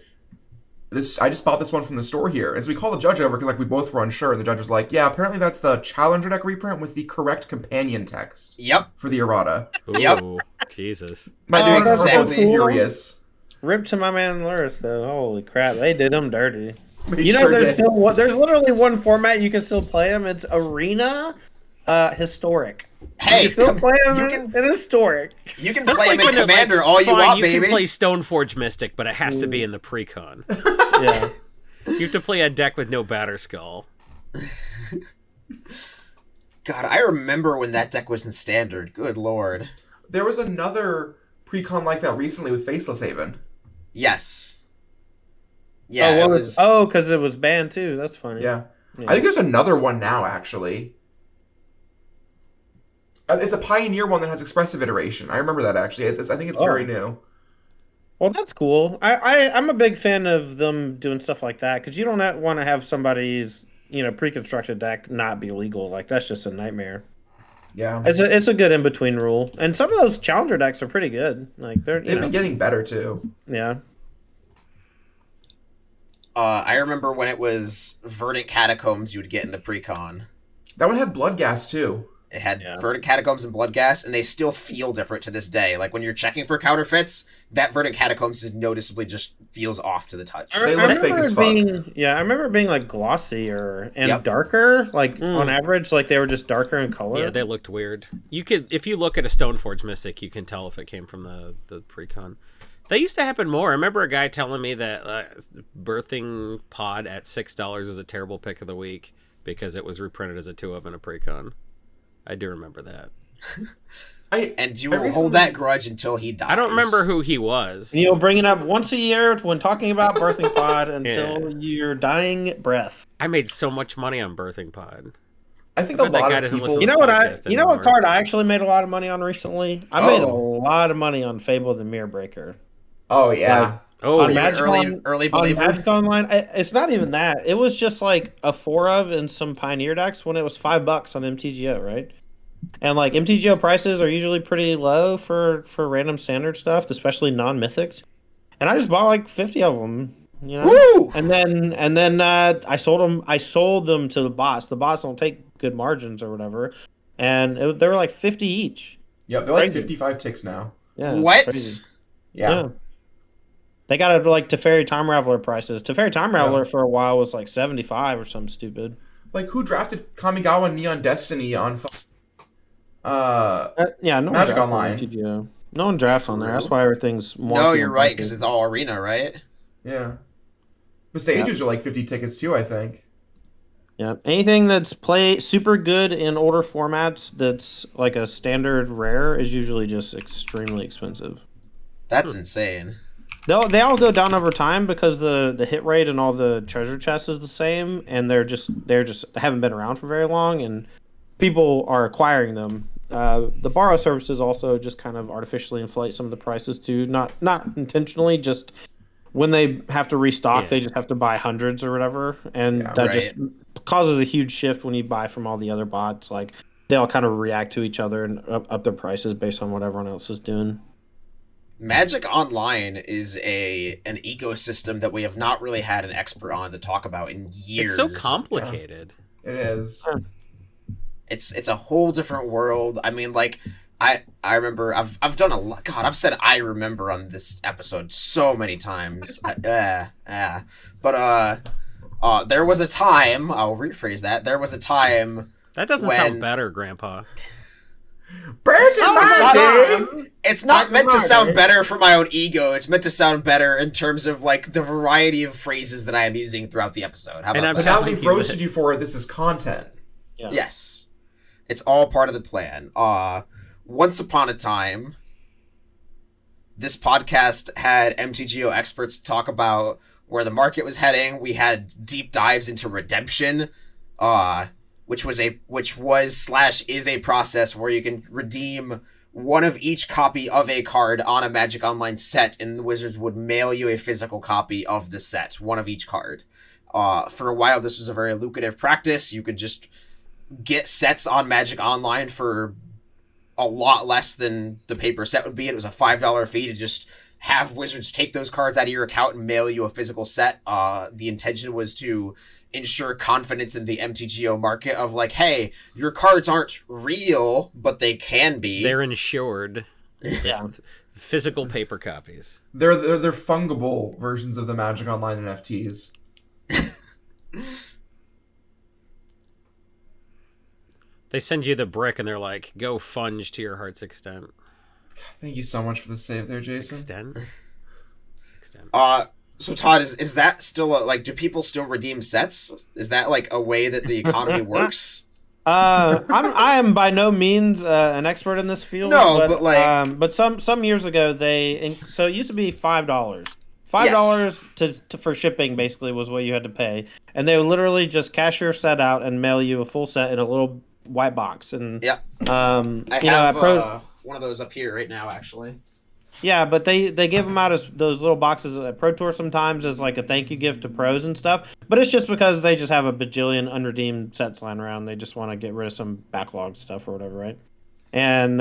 I just bought this one from the store here. And so we called the judge over because like we both were unsure. And the judge was like, yeah, apparently that's the Challenger deck reprint with the correct companion text Yep. for the errata. Ooh, Yep. Jesus. My Oh, dudes that's were so both cool. furious. Rip to my man Luris, though. Holy crap, they did him dirty. They You know, sure there's did. still there's literally one format you can still play them. It's Arena, Historic. Hey, you can still play them you can in Historic. you can That's play like him in when they're Commander like, all you fine, want, you baby. can play Stoneforge Mystic, but it has to be in the pre-con. Yeah. You have to play a deck with no Batter Skull. God, I remember when that deck was in Standard. Good lord. There was another pre-con like that recently with Faceless Haven. Yes. Yeah, Oh, it what was. because it was banned too. That's funny. Yeah. Yeah. I think there's another one now, actually. It's a Pioneer one that has expressive iteration. I remember that, actually. I think it's Oh. very new. Well, that's cool. I'm a big fan of them doing stuff like that because you don't want to have somebody's pre-constructed deck not be legal. Like that's just a nightmare. Yeah. It's a good in between rule, and some of those challenger decks are pretty good. Like they're They've been getting better, too. yeah. I remember when it was Verdant Catacombs you would get in the pre-con. That one had Blood Gas, too. It had Yeah. Verdant Catacombs and Blood Gas, and they still feel different to this day. Like when you're checking for counterfeits, that Verdant Catacombs is noticeably just feels off to the touch. They look fake as fuck. I remember it being like glossier and Yep. darker. Like on average, like they were just darker in color. Yeah, they looked weird. You could, if you look at a Stoneforge Mystic, you can tell if it came from the pre-con. That used to happen more. I remember a guy telling me that Birthing Pod at $6 was a terrible pick of the week because it was reprinted as a 2-of in a pre-con. I do remember that. And you will hold that grudge until he dies. I don't remember who he was. And you'll bring it up once a year when talking about Birthing Pod until your dying breath. I made so much money on Birthing Pod. I think I a bet that lot guy of doesn't people... listen You to know what podcast you know what anymore. card I actually made a lot of money on recently? I made a lot of money on Fable the Mirror Breaker. Oh, yeah. Oh, on You're an Magic early on believer. Magic Online, it's not even that. It was just like a 4-of in some Pioneer decks when it was $5 on MTGO, right? And like MTGO prices are usually pretty low for random standard stuff, especially non-mythics. And I just bought like 50 of them, you know. Woo! And then I sold them. I sold them to the bots. The bots don't take good margins or whatever, and they were like 50 each. Yep, they're like Crazy. 55 ticks now. Yeah, it's What? crazy. Yeah. They got it like Teferi Time Raveler prices. Teferi Time Raveler for a while was like 75 or something stupid. Like, who drafted Kamigawa Neon Destiny on... Yeah, no Magic one drafts Online. on MTGO. No one drafts on there. That's why everything's more. No, you're right, because it's all arena, right? Yeah. But Sages are like 50 tickets, too, I think. Yeah, anything that's super good in older formats that's like a standard rare is usually just extremely expensive. That's insane. They all go down over time because the hit rate and all the treasure chests is the same, and they're just haven't been around for very long, and people are acquiring them. The borrow services also just kind of artificially inflate some of the prices too, not intentionally, just when they have to restock, they just have to buy hundreds or whatever, and that just causes a huge shift when you buy from all the other bots. Like they all kind of react to each other and up their prices based on what everyone else is doing. Magic Online is an ecosystem that we have not really had an expert on to talk about in years. It's so complicated. It is. It's a whole different world. I mean, like, I remember I've done a lot. God, I've said I remember on this episode so many times. But there was a time. I'll rephrase that. There was a time. That doesn't sound better, Grandpa. It's not meant to sound better for my own ego. It's meant to sound better in terms of like the variety of phrases that I am using throughout the episode. How about that? Now we've roasted you for it. This is content. Yeah. Yes, it's all part of the plan. Once upon a time, this podcast had MTGO experts talk about where the market was heading. We had deep dives into redemption, which was / is a process where you can redeem one of each copy of a card on a Magic Online set, and the Wizards would mail you a physical copy of the set, one of each card. For a while, this was a very lucrative practice. You could just get sets on Magic Online for a lot less than the paper set would be. It was a $5 fee to just have Wizards take those cards out of your account and mail you a physical set. The intention was to ensure confidence in the MTGO market of like, hey, your cards aren't real, but they can be. They're insured. Yeah. Physical paper copies. They're fungible versions of the Magic Online NFTs. They send you the brick and they're like, go funge to your heart's extent. Thank you so much for the save there, Jason. Extent. So Todd, is that still like, do people still redeem sets? Is that like a way that the economy works? I am by no means an expert in this field. No, but like, but some years ago so it used to be $5. $5 for shipping basically was what you had to pay, and they would literally just cash your set out and mail you a full set in a little white box. And yeah, I have one of those up here right now, actually. Yeah, but they give them out as those little boxes at Pro Tour sometimes as like a thank you gift to pros and stuff. But it's just because they just have a bajillion unredeemed sets lying around. They just want to get rid of some backlog stuff or whatever, right? And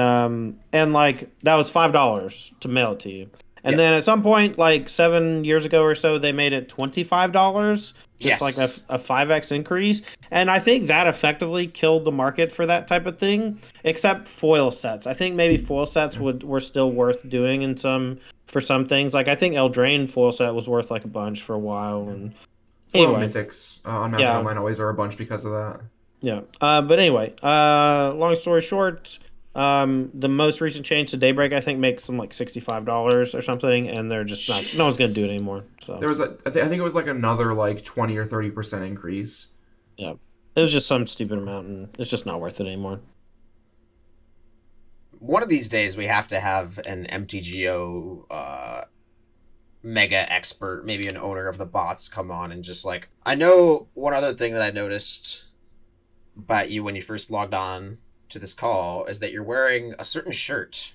like that was $5 to mail it to you. And then at some point, like 7 years ago or so, they made it $25, just like a 5x increase. And I think that effectively killed the market for that type of thing, except foil sets. I think maybe foil sets were still worth doing for some things. Like I think Eldraine foil set was worth like a bunch for a while. And foil mythics on Magic Online always are a bunch because of that. Yeah. But anyway, long story short. The most recent change to Daybreak, I think, makes them like $65 or something, and they're just not. No one's gonna do it anymore. So there was I think it was like another like 20 or 30% increase. Yeah, it was just some stupid amount, and it's just not worth it anymore. One of these days, we have to have an MTGO mega expert, maybe an owner of the bots, come on and just like. I know one other thing that I noticed about you when you first logged on to this call is that you're wearing a certain shirt.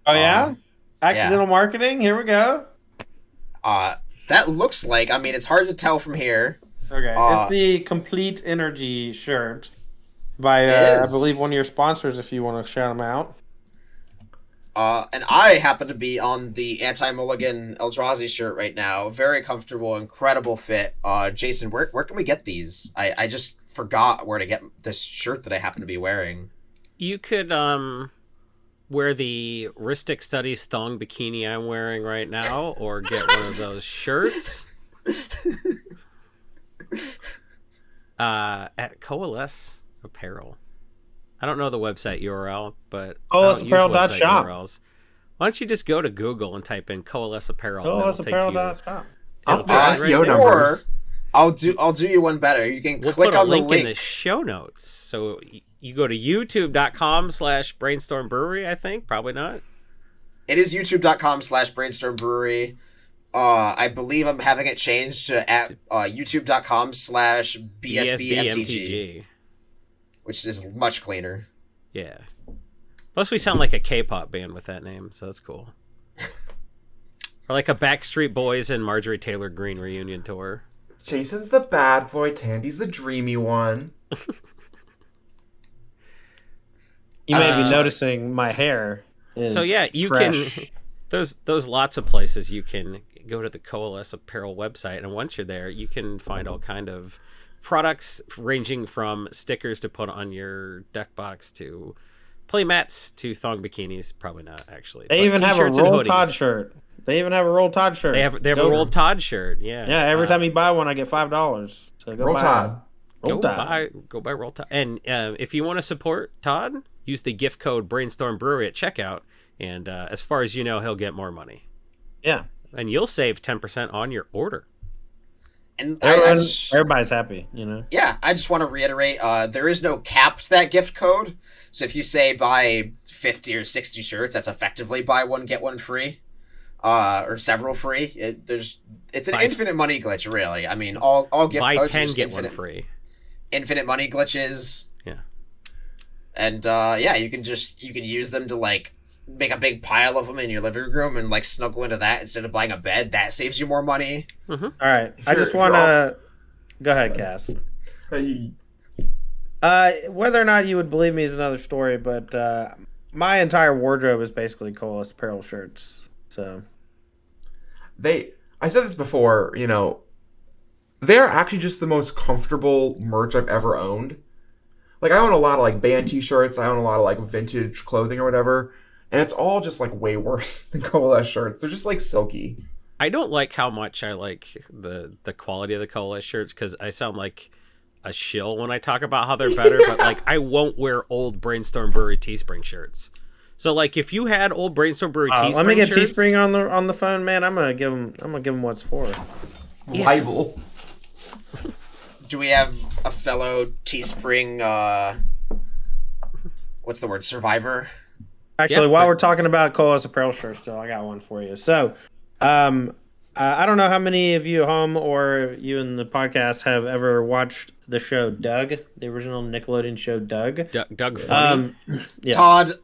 Oh yeah? Accidental marketing? Here we go. That looks like, I mean, it's hard to tell from here. Okay. It's the Complete Energy shirt by, I believe, one of your sponsors, if you want to shout them out. And I happen to be on the Anti-Mulligan Eldrazi shirt right now. Very comfortable, incredible fit. Jason, where can we get these? I just forgot where to get this shirt that I happen to be wearing. You could wear the Ristic Studies thong bikini I'm wearing right now, or get one of those shirts at Coalesce Apparel. I don't know the website URL, but coalesceapparel.shop. Why don't you just go to Google and type in Coalesce Apparel? Coalesceapparel.shop. Up to SEO numbers. I'll do you one better. You can click put a on the link in the show notes. So you go to youtube.com/Brainstorm Brewery, I think. Probably not. It is youtube.com/Brainstorm Brewery. I believe I'm having it changed to at youtube.com/BSBMTG. Which is much cleaner. Yeah. Plus we sound like a K-pop band with that name, so that's cool. Or like a Backstreet Boys and Marjorie Taylor Greene reunion tour. Jason's the bad boy, Tandy's the dreamy one. You may be noticing my hair is so yeah, you fresh. can there's lots of places you can go to the Coalesce Apparel website, and once you're there, you can find all kind of products ranging from stickers to put on your deck box to Play mats to thong bikinis, probably not actually. They But even have a t-shirts and Roll hoodies. Todd shirt. They even have a Roll Todd shirt. They have Go- a Rolled Todd shirt. Yeah. Yeah, every time you buy one, I get $5. So go Roll buy Tide. it. Roll Tide. Go buy Roll Tide. And if you want to support Todd, use the gift code Brainstorm Brewery at checkout, and as far as you know, he'll get more money, Yeah. and you'll save 10% on your order. And I just, Everybody's happy, you know. yeah, I just want to reiterate, there is no cap to that gift code. So if you say buy 50 or 60 shirts, that's effectively buy one get one free, or several free. It's an infinite money glitch, really. I mean, all gift Buy codes 10 are just get infinite, one free. infinite money glitches. Yeah. And yeah, you can use them to like make a big pile of them in your living room and like snuggle into that instead of buying a bed. That saves you more money. Mm-hmm. All right. I just want to go ahead, Cass. Whether or not you would believe me is another story, but my entire wardrobe is basically Colas apparel shirts. So I said this before, you know, they're actually just the most comfortable merch I've ever owned. Like, I own a lot of like band t-shirts, I own a lot of like vintage clothing or whatever, and it's all just like way worse than Colas shirts. They're just like silky. I don't like how much I like the quality of the Colas shirts, because I sound like a shill when I talk about how they're better, but like I won't wear old Brainstorm Brewery Teespring shirts. So like if you had old Brainstorm Brewery Teespring let me get shirts, Teespring on the phone, man. I'm gonna give him what's for. Libel. Do we have a fellow Teespring what's the word, survivor? Actually, while we're talking about Colas apparel shirts, still, I got one for you. So, I don't know how many of you at home or you in the podcast have ever watched the show Doug, the original Nickelodeon show Doug. Doug Funny. Yes. Todd,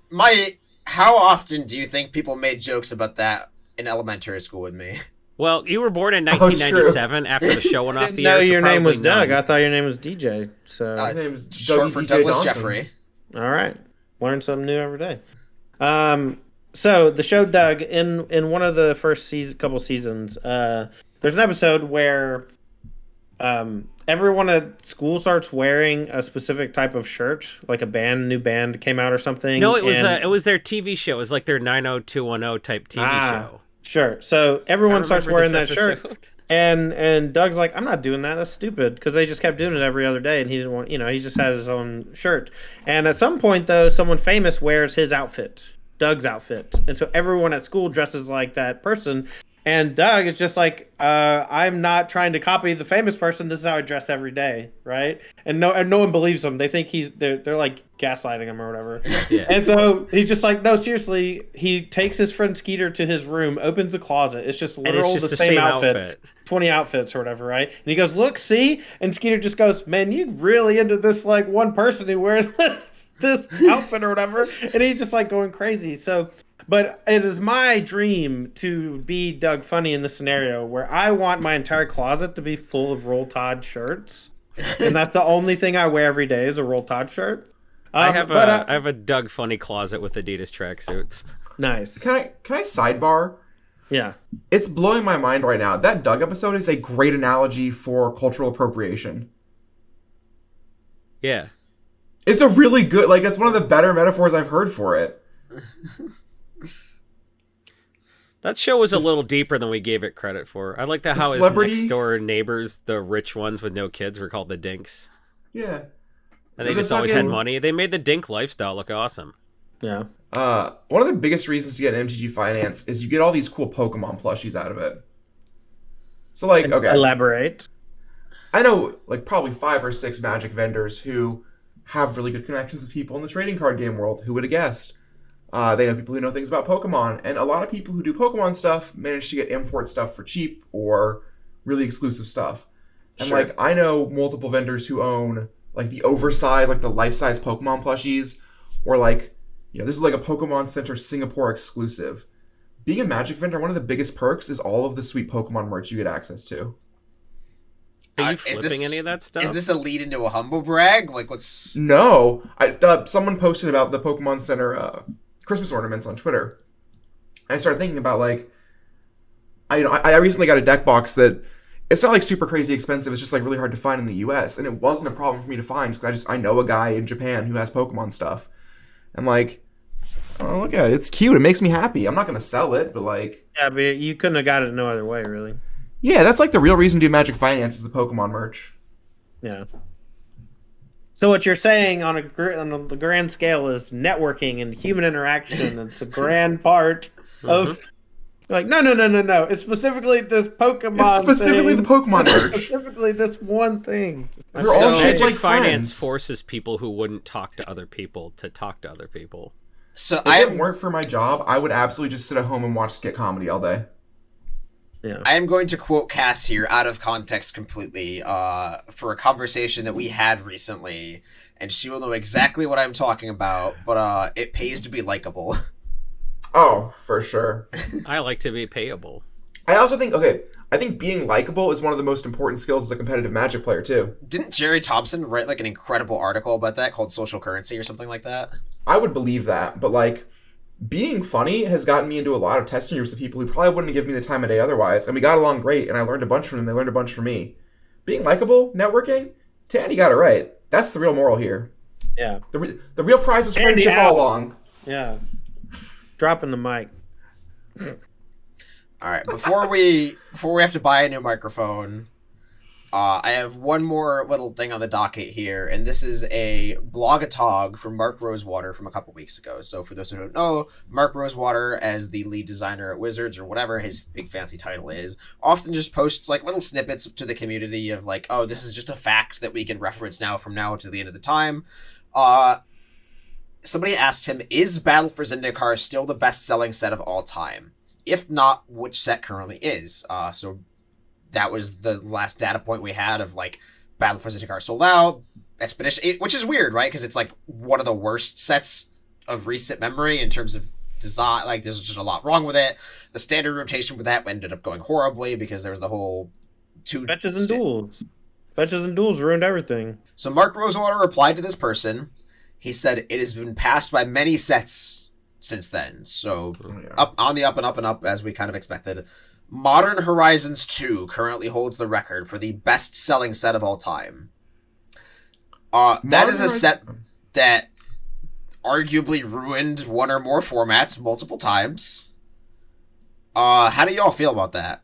how often do you think people made jokes about that in elementary school with me? Well, you were born in 1997 after the show went off the No, air. So your name was probably Doug. none. I thought your name was DJ. So My name is Short for DJ Douglas Johnson. Jeffrey. all right, learn something new every day. So the show Doug, in one of the first couple seasons, there's an episode where everyone at school starts wearing a specific type of shirt, like new band came out or something. No, it was their TV show. It was like their 90210 type TV show. Sure. So everyone starts remember wearing this that shirt. episode. And Doug's like, I'm not doing that. That's stupid. Because they just kept doing it every other day, and he didn't want, he just had his own shirt. And at some point, though, someone famous wears his outfit, Doug's outfit, and so everyone at school dresses like that person. And Doug is just like, I'm not trying to copy the famous person. This is how I dress every day, right? And no one believes him. They think they're like gaslighting him or whatever. Yeah. And so he's just like, no, seriously. He takes his friend Skeeter to his room, opens the closet. It's just literal just the same outfit. 20 outfits or whatever, right? And he goes, look, see? And Skeeter just goes, man, you really into this like one person who wears this outfit or whatever. And he's just like going crazy. So, but it is my dream to be Doug Funny in this scenario where I want my entire closet to be full of Roll Tide shirts. And that's the only thing I wear every day is a Roll Tide shirt. I have a Doug Funny closet with Adidas tracksuits. Nice. Can I sidebar? Yeah. It's blowing my mind right now. That Doug episode is a great analogy for cultural appropriation. Yeah. It's a really good, like, it's one of the better metaphors I've heard for it. That show was a little deeper than we gave it credit for. I like how his next door neighbors, the rich ones with no kids, were called the Dinks. Yeah. And they just always had money. They made the Dink lifestyle look awesome. Yeah. One of the biggest reasons to get an MTG Finance is you get all these cool Pokemon plushies out of it. So, like, okay. Elaborate. I know, like, probably 5 or 6 Magic vendors who have really good connections with people in the trading card game world. Who would have guessed? They know people who know things about Pokemon. And a lot of people who do Pokemon stuff manage to get import stuff for cheap or really exclusive stuff. And, Sure. like, I know multiple vendors who own, like, the oversized, like, the life-size Pokemon plushies. Or, like, this is like a Pokemon Center Singapore exclusive. Being a Magic vendor, one of the biggest perks is all of the sweet Pokemon merch you get access to. Are you flipping any of that stuff? Is this a lead into a humble brag? Like, what's... No. Someone posted about the Pokemon Center Christmas ornaments on Twitter. And I started thinking about, like, I recently got a deck box that it's not like super crazy expensive. It's just like really hard to find in the US. And it wasn't a problem for me to find because I know a guy in Japan who has Pokemon stuff. And like, oh, look at it. It's cute. It makes me happy. I'm not going to sell it, but like... Yeah, but you couldn't have got it no other way, really. Yeah, that's like the real reason to do Magic Finance is the Pokemon merch. Yeah. So what you're saying on the grand scale is networking and human interaction. It's a grand part of... Like, no. It's specifically this Pokemon It's specifically thing. the Pokemon merch. Specifically this one thing. They're all shaped Magic like Finance friends. forces people who wouldn't talk to other people to talk to other people. So If it weren't for my job, I would absolutely just sit at home and watch skit comedy all day. Yeah. I am going to quote Cass here out of context completely for a conversation that we had recently, and she will know exactly what I'm talking about, but it pays to be likable. Oh, for sure. I like to be payable. I also think, I think being likable is one of the most important skills as a competitive Magic player, too. Didn't Jerry Thompson write like an incredible article about that called Social Currency or something like that? I would believe that, but like, being funny has gotten me into a lot of testing groups of people who probably wouldn't give me the time of day otherwise, and we got along great, and I learned a bunch from them, they learned a bunch from me. Being likable, networking, Tandy got it right. That's the real moral here. Yeah. The real prize was Tandy friendship out. all along. Yeah. Dropping the mic. All right, before we have to buy a new microphone, I have one more little thing on the docket here, and this is a blogatog from Mark Rosewater from a couple weeks ago. So for those who don't know, Mark Rosewater, as the lead designer at Wizards or whatever his big fancy title is, often just posts like little snippets to the community of like, oh, this is just a fact that we can reference now from now to the end of the time. Somebody asked him, is Battle for Zendikar still the best-selling set of all time? If not, which set currently is? So that was the last data point we had of like Battle for Zendikar sold out, Expedition, which is weird, right? Because it's like one of the worst sets of recent memory in terms of design. Like there's just a lot wrong with it. The standard rotation with that ended up going horribly because there was the whole Fetches and duels. Fetches and duels ruined everything. So Mark Rosewater replied to this person. He said it has been passed by many sets since then. So up and up, as we kind of expected. Modern Horizons 2 currently holds the record for the best-selling set of all time. That is a set that arguably ruined one or more formats multiple times. How do y'all feel about that?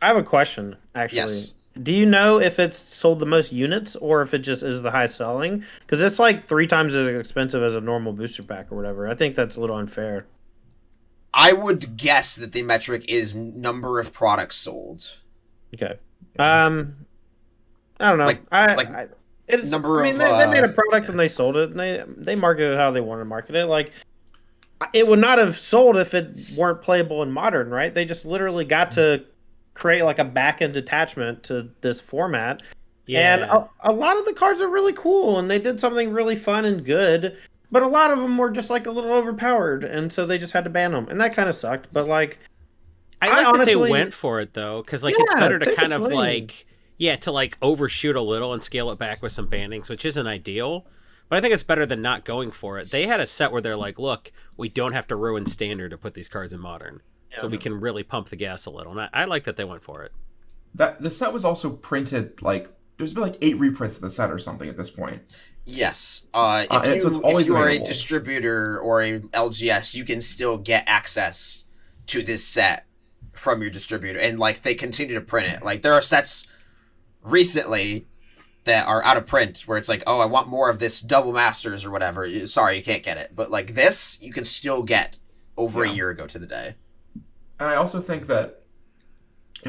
I have a question, actually. Yes. Do you know if it's sold the most units or if it just is the highest selling? Because it's like 3 times as expensive as a normal booster pack or whatever. I think that's a little unfair. I would guess that the metric is number of products sold. Okay. I don't know. It's number of. They made a product and they sold it, and they marketed it how they wanted to market it. Like, it would not have sold if it weren't playable in Modern, right? They just literally got to create like a back-end attachment to this format. Yeah. And a lot of the cards are really cool, and they did something really fun and good. But a lot of them were just like a little overpowered, and so they just had to ban them, and that kind of sucked. But like, I like honestly, that they went for it though, because like it's better to kind of like to like overshoot a little and scale it back with some bannings, which isn't ideal. But I think it's better than not going for it. They had a set where they're like, look, we don't have to ruin Standard to put these cards in Modern, so we can really pump the gas a little. And I like that they went for it. That the set was also printed like there's been like 8 reprints of the set or something at this point. Yes. If you are a distributor or a LGS, you can still get access to this set from your distributor. And, like, they continue to print it. Like, there are sets recently that are out of print where it's like, oh, I want more of this Double Masters or whatever. Sorry, you can't get it. But, like, this, you can still get over a year ago to the day. And I also think that,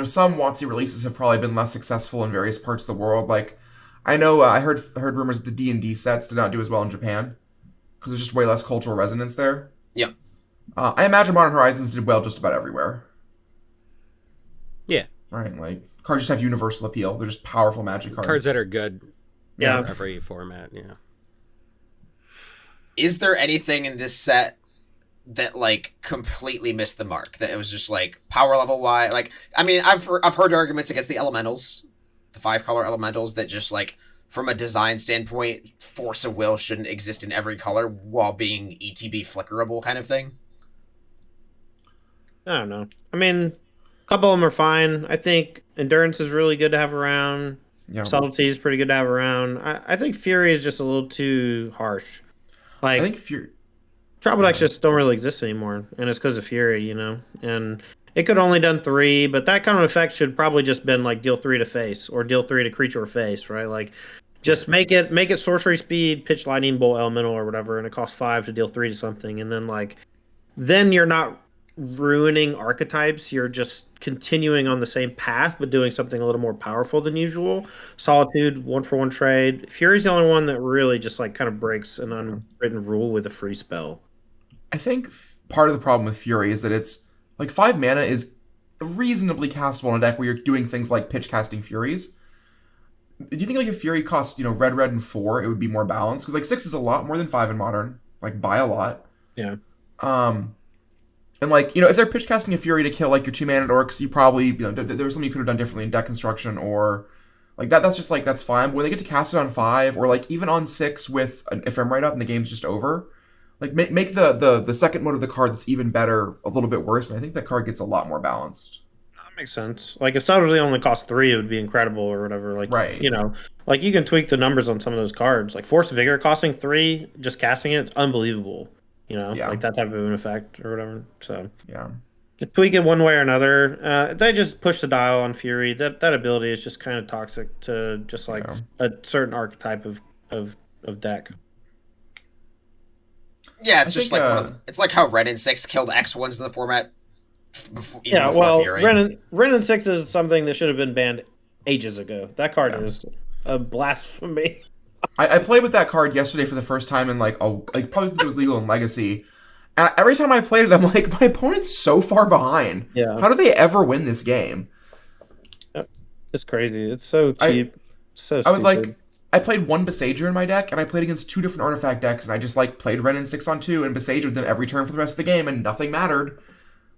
some WotC releases have probably been less successful in various parts of the world. Like, I know I heard rumors that the D&D sets did not do as well in Japan because there's just way less cultural resonance there. Yep. I imagine Modern Horizons did well just about everywhere. Yeah. Right, like cards just have universal appeal. They're just powerful Magic cards. Cards that are good. Yeah. For every format. Yeah. Is there anything in this set that like completely missed the mark? That it was just like power level wise? Like, I mean, I've heard arguments against the elementals. The 5-color elementals that just like from a design standpoint, Force of Will shouldn't exist in every color while being ETB flickerable kind of thing. I don't know. I mean, a couple of them are fine. I think Endurance is really good to have around. Yeah. Subtlety is pretty good to have around. I think Fury is just a little too harsh. Like I think Fury. Trouble decks just don't really exist anymore, and it's because of Fury, you know. And it could only done 3, but that kind of effect should probably just been like deal 3 to face or deal 3 to creature or face, right? Like, just make it sorcery speed, pitch lightning bolt elemental or whatever, and it costs 5 to deal 3 to something, and then then you're not ruining archetypes. You're just continuing on the same path, but doing something a little more powerful than usual. Solitude, 1-for-1 trade. Fury's the only one that really just like kind of breaks an unwritten rule with a free spell. I think part of the problem with Fury is that it's like 5 mana is reasonably castable in a deck where you're doing things like pitch casting Furies. Do you think like if Fury costs, red, and 4, it would be more balanced? Because like 6 is a lot more than 5 in Modern, like by a lot. Yeah. And like, if they're pitch casting a Fury to kill like your 2-mana orcs, you probably, there was something you could have done differently in deck construction or like that. That's just like, that's fine. But when they get to cast it on 5 or like even on 6 with an ephemerate up and the game's just over, like make the second mode of the card that's even better a little bit worse. And I think that card gets a lot more balanced. That makes sense. Like if Subtlety only cost 3, it would be incredible or whatever. Like, right. Like you can tweak the numbers on some of those cards. Like Force Vigor costing 3, just casting it's unbelievable. Like that type of an effect or whatever. So yeah, just tweak it one way or another. They just push the dial on Fury. That ability is just kind of toxic to just like a certain archetype of deck. Yeah, it's just like it's like how Ren and 6 killed X1s in the format. Before Fury. Ren and 6 is something that should have been banned ages ago. That card is a blasphemy. I played with that card yesterday for the first time in probably since it was legal in Legacy. And every time I played it, I'm like, my opponent's so far behind. Yeah. How do they ever win this game? It's crazy. It's so cheap. So stupid. I was like, I played one Besager in my deck, and I played against 2 different artifact decks, and I just played Ren and 6 on 2 and Besagered them every turn for the rest of the game, and nothing mattered.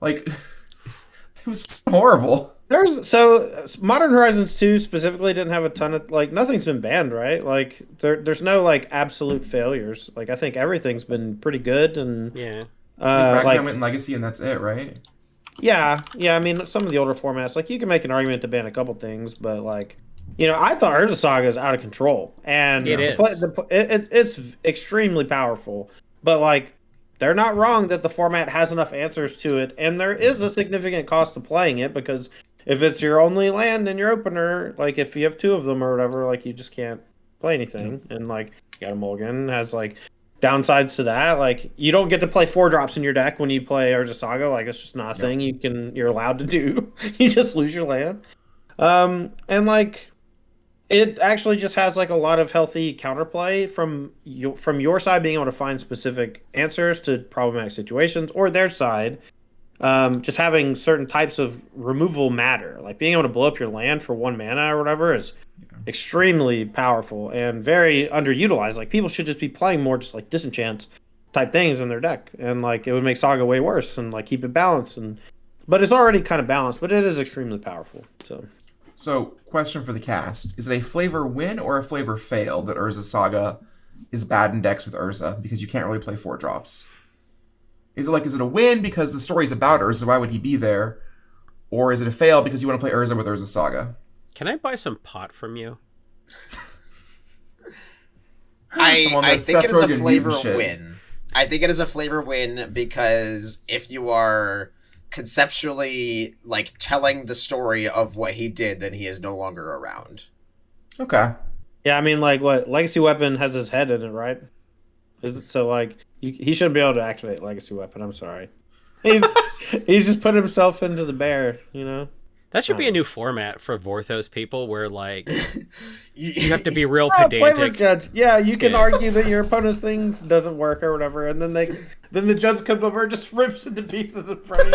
Like, it was horrible. Modern Horizons 2 specifically didn't have a ton of nothing's been banned, right? Like there's no absolute failures. Like I think everything's been pretty good and Ragnar went in Legacy and that's it, right? Yeah. I mean some of the older formats, you can make an argument to ban a couple things, but I thought Urza Saga is out of control and it's extremely powerful, but they're not wrong that the format has enough answers to it, and there is a significant cost to playing it because if it's your only land in your opener, if you have 2 of them or whatever, you just can't play anything. And you got a mulligan has downsides to that. You don't get to play 4-drops in your deck when you play Urza Saga. It's just not a thing you're allowed to do. You just lose your land. It actually just has a lot of healthy counterplay from your side being able to find specific answers to problematic situations, or their side just having certain types of removal matter. Being able to blow up your land for 1 mana or whatever is extremely powerful and very underutilized. People should just be playing more just disenchant type things in their deck, and it would make Saga way worse and keep it balanced. But it's already kind of balanced, but it is extremely powerful. So, question for the cast. Is it a flavor win or a flavor fail that Urza Saga is bad in decks with Urza because you can't really play 4-drops? Is it a win because the story's about Urza, why would he be there? Or is it a fail because you want to play Urza with Urza Saga? Can I buy some pot from you? I think it is a flavor win. I think it is a flavor win because if you are conceptually telling the story of what he did, then he is no longer around. Okay. Yeah, I mean what Legacy Weapon has his head in it, right? He shouldn't be able to activate Legacy Weapon. I'm sorry. He's just put himself into the bear, That should be a new format for Vorthos people where you have to be real pedantic. Judge. Yeah, you can argue that your opponent's things doesn't work or whatever, and then the judge comes over and just rips into pieces in front of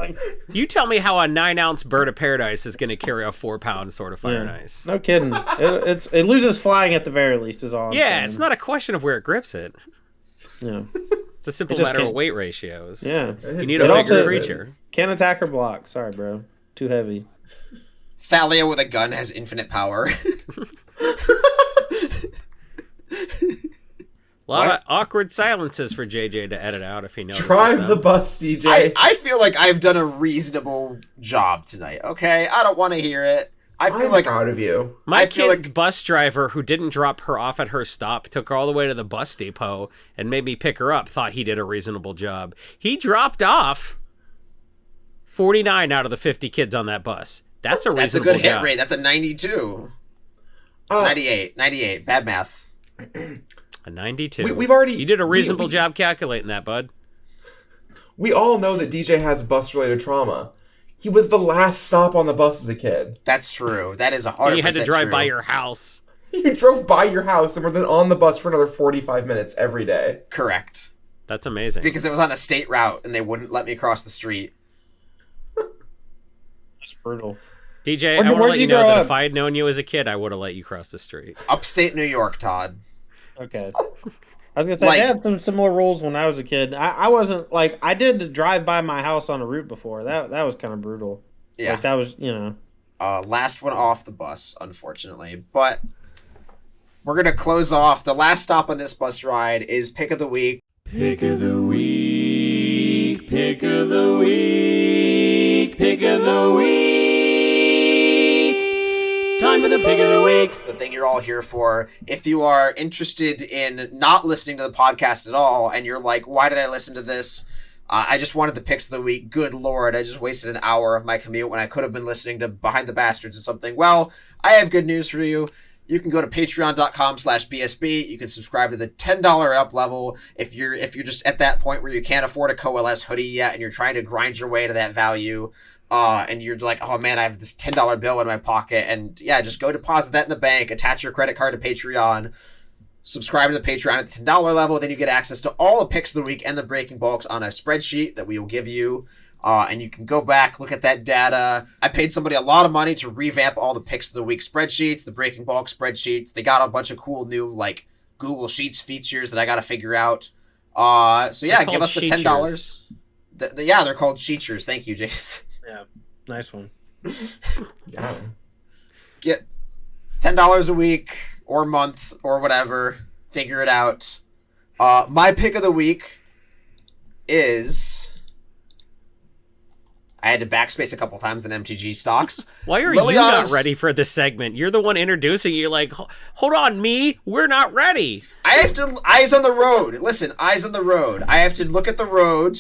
you. You tell me how a 9-ounce bird of paradise is going to carry a 4-pound sword of fire and ice. No kidding. It loses flying at the very least is all I'm saying. It's not a question of where it grips it. Yeah. It's a simple matter of weight ratios. Yeah. You need a bigger creature. Can't attack or block. Sorry, bro. Too heavy. Thalia with a gun has infinite power. A lot of awkward silences for JJ to edit out if he knows. Drive the bus, DJ. I feel like I've done a reasonable job tonight, okay? I don't want to hear it. I feel I'm like proud of you. My I feel kid's like- bus driver, who didn't drop her off at her stop, took her all the way to the bus depot and made me pick her up, thought he did a reasonable job. He dropped off 49 out of the 50 kids on that bus. That's a that's a reasonable good hit job. rate. That's a 92. Uh, 98. Bad math. A 92. We've already. You did a reasonable we- job calculating that, bud. We all know that DJ has bus-related trauma. He was the last stop on the bus as a kid. That's true. That is 100% And you had to drive true. by your house. You drove by your house and were then on the bus for another 45 minutes every day. Correct. That's amazing. Because it was on a state route and they wouldn't let me cross the street. That's brutal. DJ, Where'd I want to you let you grow know that up? if I had known you as a kid, I would have let you cross the street. Upstate New York, Todd. Okay. I was gonna say Like- they had some similar rules when I was a kid. I wasn't like I did drive by my house on a route before. That was kind of brutal. Yeah. Like that was Last one off the bus, unfortunately. But we're going to close off. The last stop on this bus ride is Pick of the Week. Pick of the week, pick of the week, pick of the week. Time for the pick of the week. The thing you're all here for. If you are interested in not listening to the podcast at all, and you're like, why did I listen to this? I just wanted the picks of the week. Good Lord, I just wasted an hour of my commute when I could have been listening to Behind the Bastards or something. Well, I have good news for you. You can go to patreon.com/BSB. You can subscribe to the $10 and up level if you're just at that point where you can't afford a Coalesce hoodie yet and you're trying to grind your way to that value. And you're like, oh man, I have this $10 bill in my pocket. And yeah, just go deposit that in the bank, attach your credit card to Patreon, subscribe to the Patreon at the $10 level. Then you get access to all the picks of the week and the breaking bulks on a spreadsheet that we will give you. And you can go back, look at that data. I paid somebody a lot of money to revamp all the picks of the week spreadsheets, the breaking bulk spreadsheets. They got a bunch of cool new like Google Sheets features that I got to figure out. So yeah, give us the $10. Yeah, they're called Sheetures. Thank you, Jace. yeah, nice one. Yeah. Get $10 a week or month or whatever. Figure it out. My pick of the week is... I had to backspace a couple times in MTG stocks. Why are you not Liliana's- ready for this segment? You're the one introducing. You're like, hold on, me. We're not ready. I have to... Eyes on the road. Listen, eyes on the road. I have to look at the road.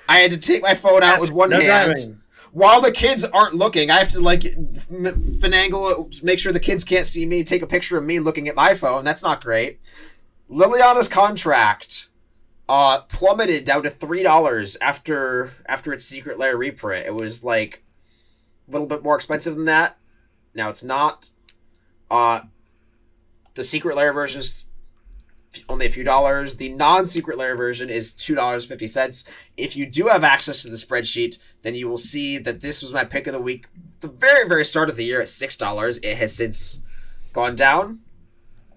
I had to take my phone out with one No hand. driving. While the kids aren't looking, I have to like finagle it, make sure the kids can't see me, take a picture of me looking at my phone. That's not great. Liliana's contract plummeted down to $3 after its Secret Lair reprint. It was like a little bit more expensive than that. Now it's not. The Secret Lair version is only a few dollars. The non-Secret Lair version is $2.50. If you do have access to the spreadsheet, then you will see that this was my pick of the week. The very, very start of the year at $6. It has since gone down,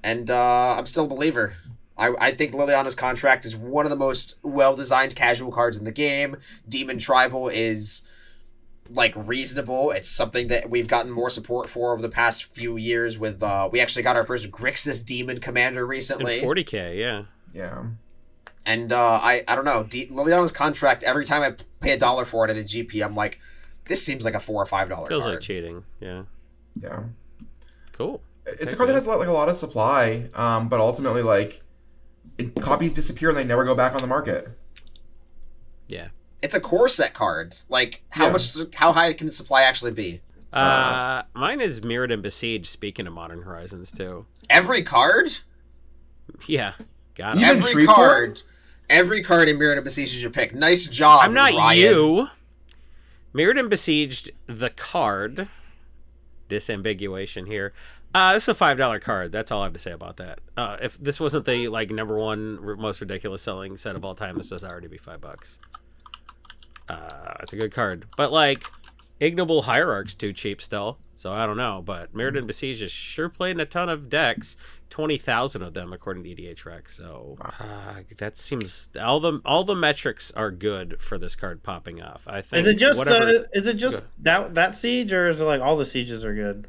and I'm still a believer. I think Liliana's contract is one of the most well-designed casual cards in the game. Demon Tribal is like reasonable. It's something that we've gotten more support for over the past few years with we actually got our first Grixis Demon Commander recently. In 40K, yeah. Yeah. And I don't know. Liliana's contract, every time I pay $1 for it at a GP, I'm like, this seems like a $4 or $5 Feels card. like cheating. Yeah. Yeah. Cool. It's a card that has like a lot of supply, but ultimately copies disappear and they never go back on the market. Yeah. It's a core set card. Like, how Yeah. how high can the supply actually be? Mine is Mirrored and Besieged, speaking of Modern Horizons, too. Every card? Yeah. Got it. Even Every Shreveport? card. Every card in Mirrored and Besieged is your pick. Nice job, I'm not Ryan. you. Mirrored and Besieged, the card. Disambiguation here. This is a $5 card. That's all I have to say about that. If this wasn't the number one most ridiculous selling set of all time, this does already be $5. It's a good card, but Ignoble Hierarch's too cheap still. So I don't know, but Mirrored and Besieged is sure played in a ton of decks, 20,000 of them according to EDH Rec. So that seems all the metrics are good for this card popping off. I think. Is it just whatever, that siege, or is it like all the sieges are good?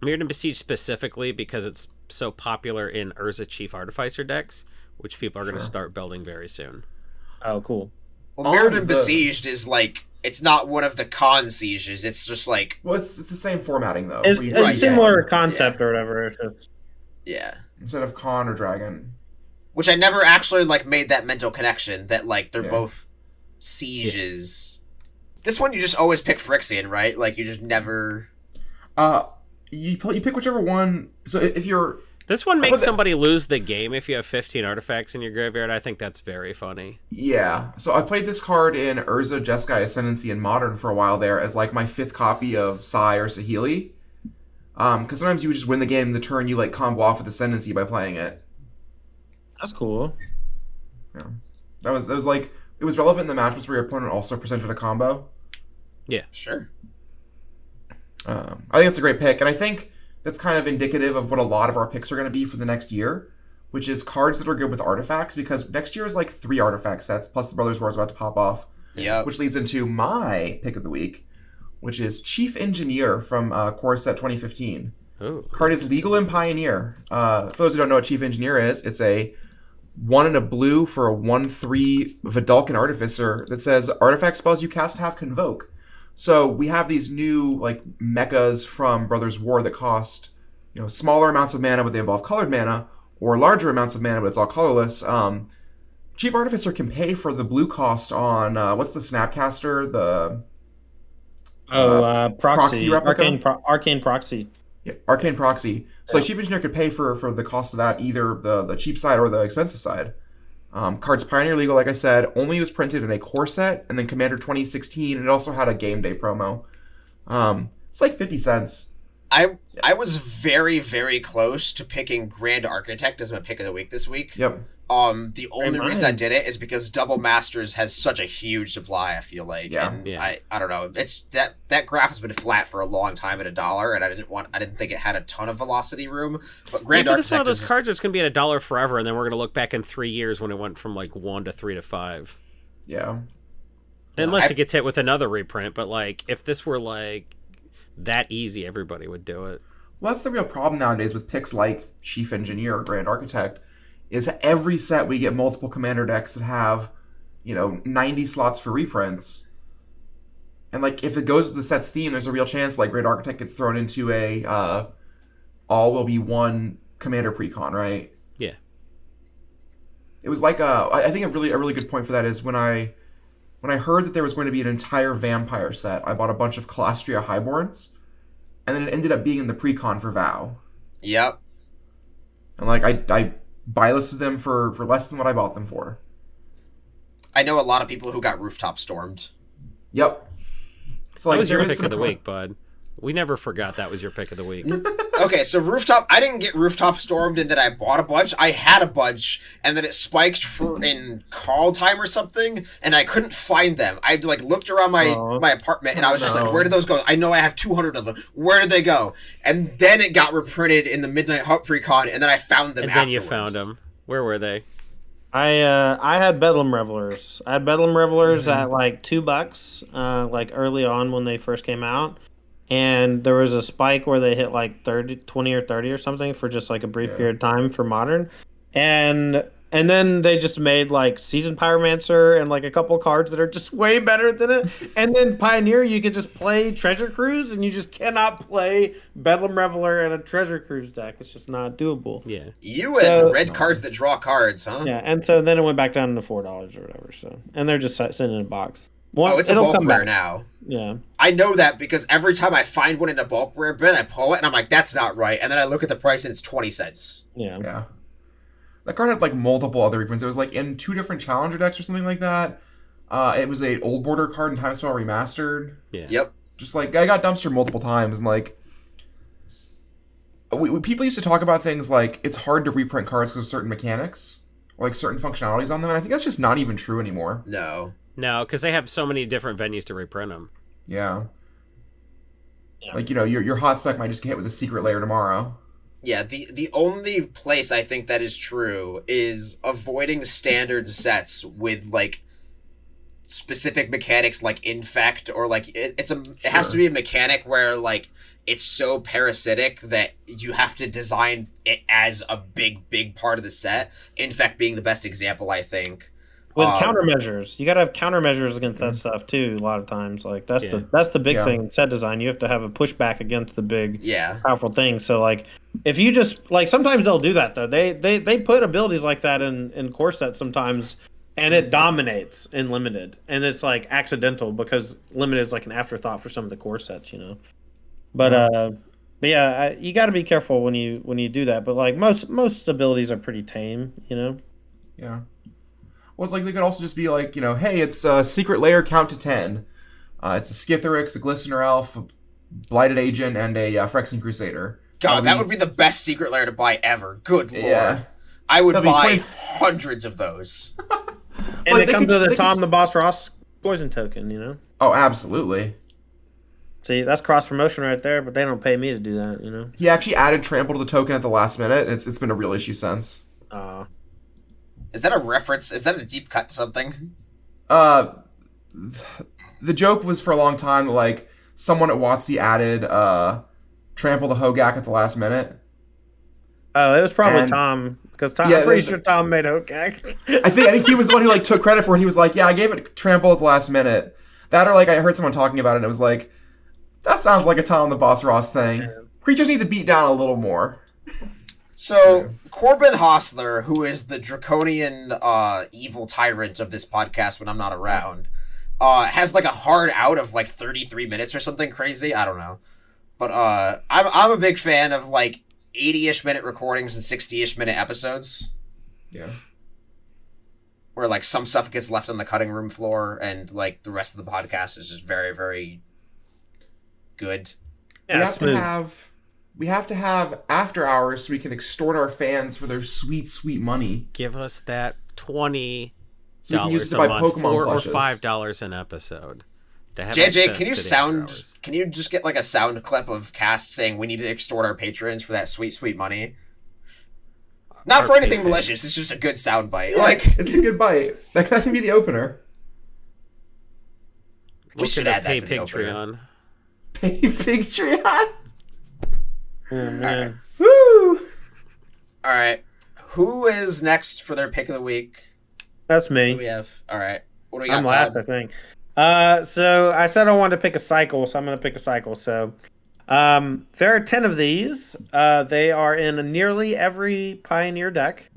Mirrored and Besieged specifically because it's so popular in Urza Chief Artificer decks, which people are going to start building very soon. Oh, cool. Well, Mirrored and Besieged is like, it's not one of the con sieges. It's just like, Well, it's the same formatting though. It's, where you it's fight similar one concept or whatever. It's just, yeah. instead of con or dragon. Which I never actually like made that mental connection that like they're Yeah. both sieges. This one you just always pick Phyrexian, right? Like you just never. You pick whichever one. So if you're This one makes somebody lose the game if you have 15 artifacts in your graveyard. I think that's very funny. Yeah. So I played this card in Urza Jeskai Ascendancy in Modern for a while there as like my 5th copy of Sai or Saheeli. Because sometimes you would just win the game the turn you like combo off with Ascendancy by playing it. that's cool. Yeah. That was like it was relevant in the matchups where your opponent also presented a combo. Yeah. Sure. I think it's a great pick, and I think that's kind of indicative of what a lot of our picks are going to be for the next year, which is cards that are good with artifacts, because next year is like 3 artifact sets, plus the Brothers War is about to pop off. Yeah. Which leads into my pick of the week, which is Chief Engineer from Core Set 2015. Ooh. Card is legal in Pioneer. For those who don't know what Chief Engineer is, it's a 1 and a blue for a 1/3 Vidalcan Artificer that says artifact spells you cast have Convoke. So we have these new like mechas from Brothers War that cost, smaller amounts of mana but they involve colored mana, or larger amounts of mana but it's all colorless. Chief Artificer can pay for the blue cost on what's the Snapcaster, the Proxy replica? Arcane Proxy. Yeah, Arcane Proxy. So Chief Engineer could pay for the cost of that, either the cheap side or the expensive side. Card's Pioneer legal, like I said, only was printed in a core set, and then Commander 2016, and it also had a game day promo. It's like 50 cents. I was very, very close to picking Grand Architect as my pick of the week this week. Yep. The only reason I did it is because Double Masters has such a huge supply, I feel like. Yeah. And Yeah. I don't know. It's that graph has been flat for a long time at $1, and I didn't think it had a ton of velocity room. But Grand But it's one of Architect those cards that's going to be at $1 forever, and then we're going to look back in 3 years when it went from like 1 to 3 to 5. Yeah. Unless it gets hit with another reprint, but like if this were like that easy, everybody would do it. Well, that's the real problem nowadays with picks like Chief Engineer or Grand Architect, is every set we get multiple Commander decks that have, 90 slots for reprints. And like if it goes with the set's theme, there's a real chance like Grand Architect gets thrown into a all will be one Commander precon, right? Yeah. It was like I think a really good point for that is when I heard that there was going to be an entire vampire set, I bought a bunch of Calastria Highborns, and then it ended up being in the precon for Vow. Yep. And like I buy listed them for less than what I bought them for. I know a lot of people who got Rooftop Stormed. Yep. So like That was your there is pick of the some- week, bud. We never forgot that was your pick of the week. Okay, so I didn't get Rooftop Stormed and then I bought a bunch. I had a bunch, and then it spiked in call time or something, and I couldn't find them. I like looked around my apartment, and I was just like, where did those go? I know I have 200 of them. Where did they go? And then it got reprinted in the Midnight Hut Precon, and then I found them And then you afterwards. found them. Where were they? I had Bedlam Revelers. I had Bedlam Revelers at like $2, like early on when they first came out. And there was a spike where they hit like 20 or 30 or something for just like a brief period of time for Modern. And then they just made like Seasoned Pyromancer and like a couple cards that are just way better than it. And then Pioneer, you could just play Treasure Cruise, and you just cannot play Bedlam Reveler and a Treasure Cruise deck. It's just not doable. Yeah. You and red cards that draw cards, huh? Yeah, and so then it went back down to $4 or whatever. So, and they're just sitting in a box. It's a it'll bulk come rare back. now. Yeah. I know that because every time I find one in a bulk rare bin, I pull it and I'm like, that's not right. And then I look at the price and it's 20 cents. Yeah. Yeah. That card had like multiple other reprints. It was like in 2 different Challenger decks or something like that. It was a old border card in Timespell Remastered. Yeah. Yep. Just like I got dumpstered multiple times, and like people used to talk about things like it's hard to reprint cards because of certain mechanics or like certain functionalities on them, and I think that's just not even true anymore. No. No, because they have so many different venues to reprint them. Yeah. Like your hot spec might just get hit with a secret layer tomorrow. Yeah, the only place I think that is true is avoiding standard sets with like specific mechanics like infect or like it has to be a mechanic where like it's so parasitic that you have to design it as a big part of the set. Infect being the best example, I think. With countermeasures, you gotta have countermeasures against that stuff too. A lot of times, like that's the big thing in set design. You have to have a pushback against the big, powerful thing. So like, if you just like, sometimes they'll do that though. They put abilities like that in core sets sometimes, and it dominates in limited, and it's like accidental because limited is like an afterthought for some of the core sets, you know. But yeah, you got to be careful when you do that. But like most abilities are pretty tame, you know. Yeah. Well, it's like they could also just be like, you know, hey, it's a secret layer, count to 10. It's a Skitherix, a Glistener Elf, a Blighted Agent, and a Phyrexian Crusader. God, that would be the best secret layer to buy ever. Good lord. I would buy hundreds of those. And they come to the Tom the Boss Ross poison token, you know? Oh, absolutely. See, that's cross promotion right there, but they don't pay me to do that, you know? He actually added trample to the token at the last minute. It's been a real issue since. Is that a reference? Is that a deep cut to something? The joke was for a long time, like, someone at WotC added trample the Hogak at the last minute. Oh, it was probably Tom, because I'm pretty sure Tom made Hogak. I think he was the one who like took credit for it. He was like, yeah, I gave it trample at the last minute. That, or like I heard someone talking about it and it was like, that sounds like a Tom the Boss Ross thing. Yeah. Creatures need to beat down a little more. So, Corbin Hostler, who is the draconian evil tyrant of this podcast when I'm not around, has like a hard out of like 33 minutes or something crazy. I don't know. But I'm a big fan of like 80-ish minute recordings and 60-ish minute episodes. Yeah. Where like some stuff gets left on the cutting room floor and like the rest of the podcast is just very, very good. Yeah, we have to have after hours so we can extort our fans for their sweet, sweet money. Give us that $20 so we can use it to a buy month, Pokemon $4 plushes. or $5 an episode. JJ, can you just get like a sound clip of Cast saying we need to extort our patrons for that sweet, sweet money? Not for anything malicious, it's just a good sound bite. Yeah, like it's a good bite. That can be the opener. We should add that to the Patreon. Pay Patreon. Oh, man. Woo! Alright. Who is next for their pick of the week? That's me. What do we have? Alright. What do we got? I'm last, I think. So I said I wanted to pick a cycle, so I'm going to pick a cycle. So there are 10 of these. They are in nearly every Pioneer deck.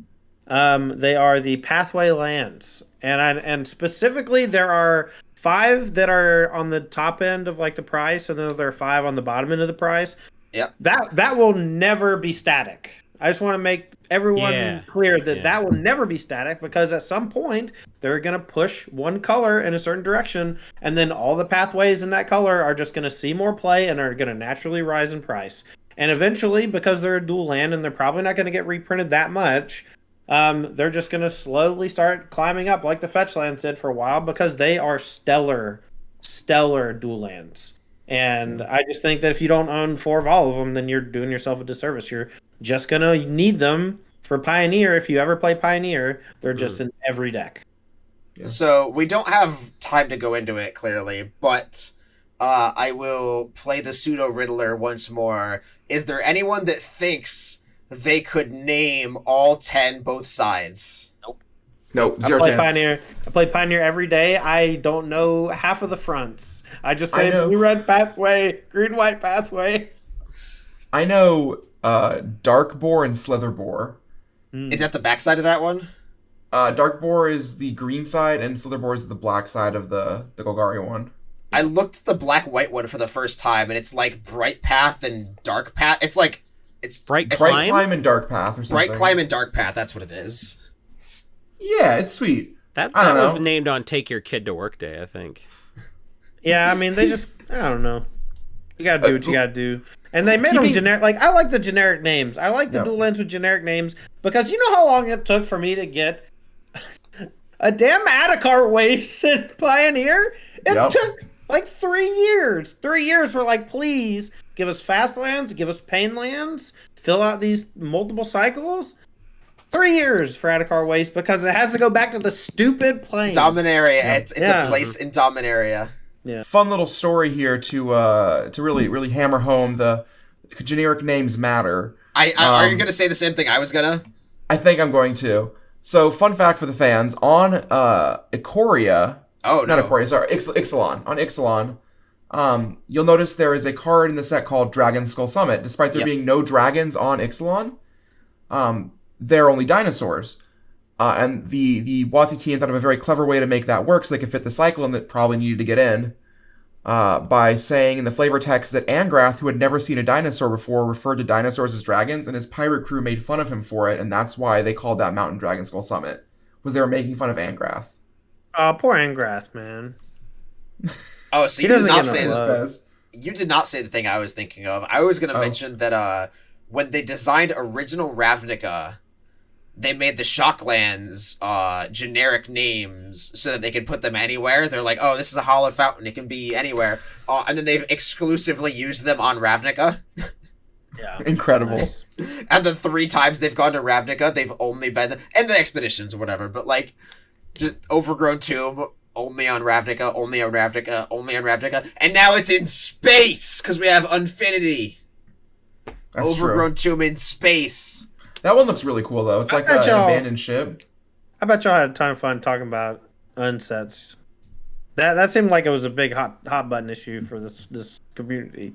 They are the Pathway lands. And specifically, there are 5 that are on the top end of like the price, and then there are 5 on the bottom end of the price. Yep. That will never be static. I just want to make everyone clear that that will never be static, because at some point they're going to push one color in a certain direction, and then all the pathways in that color are just going to see more play and are going to naturally rise in price. And eventually, because they're a dual land and they're probably not going to get reprinted that much, they're just going to slowly start climbing up like the fetch lands did for a while, because they are stellar dual lands. And I just think that if you don't own 4 of all of them, then you're doing yourself a disservice. You're just going to need them for Pioneer. If you ever play Pioneer, they're just in every deck. Yeah. So we don't have time to go into it, clearly, but I will play the pseudo-Riddler once more. Is there anyone that thinks they could name all 10 both sides? Nope, zero chance. I play Pioneer every day. I don't know half of the fronts. I just say blue-red pathway, green-white pathway. I know Dark Boar and Slither Boar. Is that the backside of that one? Dark Boar is the green side, and Slither Boar is the black side of the Golgari one. I looked at the black-white one for the first time, and it's like Bright Path and Dark Path. It's like... it's Bright Climb and Dark Path or something. Bright Climb and Dark Path, that's what it is. Yeah, it's sweet. That was named on Take Your Kid to Work Day, I think. Yeah, I mean, they just... I don't know. You gotta do what you gotta do. And they made them generic. Like, I like the generic names. I like the dual lands with generic names, because you know how long it took for me to get a damn Adhikar Waste in Pioneer? It took like 3 years. 3 years for like, please give us fast lands, give us pain lands, fill out these multiple cycles. 3 years for Adhikar Waste, because it has to go back to the stupid plane. Dominaria. Yeah. It's a place in Dominaria. Yeah. Fun little story here to really hammer home the generic names matter. Are you gonna say the same thing I was gonna? I think I'm going to. So, fun fact for the fans, on Ikoria... Oh, no. Not Ikoria, sorry, Ixalan. On Ixalan, you'll notice there is a card in the set called Dragon Skull Summit. Despite there being no dragons on Ixalan, they're only dinosaurs. And the WotC team thought of a very clever way to make that work so they could fit the cyclone that probably needed to get in. By saying in the flavor text that Angrath, who had never seen a dinosaur before, referred to dinosaurs as dragons, and his pirate crew made fun of him for it, and that's why they called that mountain Dragon Skull Summit, was they were making fun of Angrath. Oh, poor Angrath, man. Oh, so He you did doesn't not get say enough this. You did not say the thing I was thinking of. I was going to mention that when they designed original Ravnica, they made the Shocklands generic names so that they could put them anywhere. They're like, oh, this is a hallowed fountain. It can be anywhere. And then they've exclusively used them on Ravnica. Yeah. Incredible. Nice. And the 3 times they've gone to Ravnica, they've only been... And the expeditions or whatever, but like... Just Overgrown Tomb, only on Ravnica, only on Ravnica, only on Ravnica. And now it's in space, because we have Infinity. That's Overgrown true. Tomb in space. That one looks really cool, though. It's like an abandoned ship. I bet y'all had a ton of fun talking about unsets. That seemed like it was a big hot button issue for this community.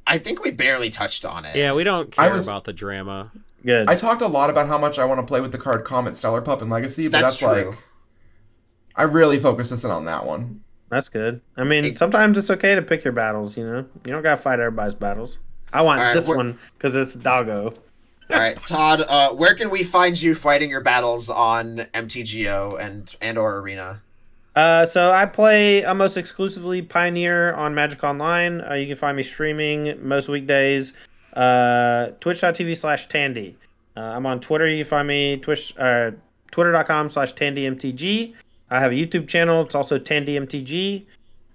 I think we barely touched on it. Yeah, we don't care about the drama. Good. I talked a lot about how much I want to play with the card Comet Stellar Pup in Legacy, but that's true. like... I really focused this in on that one. That's good. I mean, sometimes it's okay to pick your battles, you know? You don't gotta fight everybody's battles. I want this one because it's Doggo. All right, Todd, where can we find you fighting your battles on MTGO and or Arena? So I play almost exclusively Pioneer on Magic Online. You can find me streaming most weekdays. Twitch.tv/Tandy. I'm on Twitter. You can find me twitter.com/TandyMTG. I have a YouTube channel. It's also TandyMTG.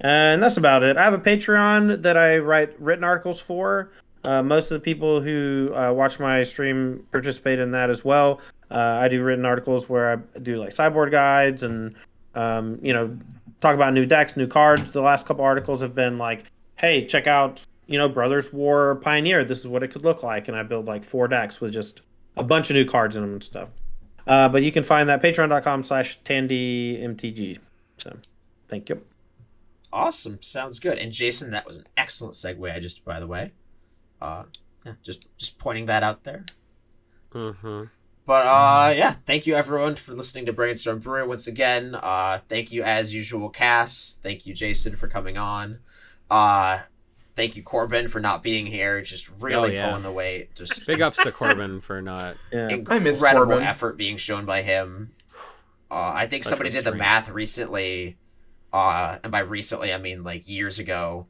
And that's about it. I have a Patreon that I write written articles for. Most of the people who watch my stream participate in that as well. I do written articles where I do like sideboard guides and talk about new decks, new cards. The last couple articles have been like, hey, check out, Brothers War Pioneer. This is what it could look like. And I build like 4 decks with just a bunch of new cards in them and stuff. But you can find that patreon.com/TandyMTG. So, thank you. Awesome. Sounds good. And Jason, that was an excellent segue, by the way. Just pointing that out there. Mm-hmm. But thank you everyone for listening to Brainstorm Brewery once again. Thank you as usual, Cass. Thank you, Jason, for coming on. Thank you, Corbin, for not being here. Just really pulling the weight. Just big ups to Corbin for not. Incredible effort being shown by him. I think somebody did the math recently, and by recently I mean like years ago.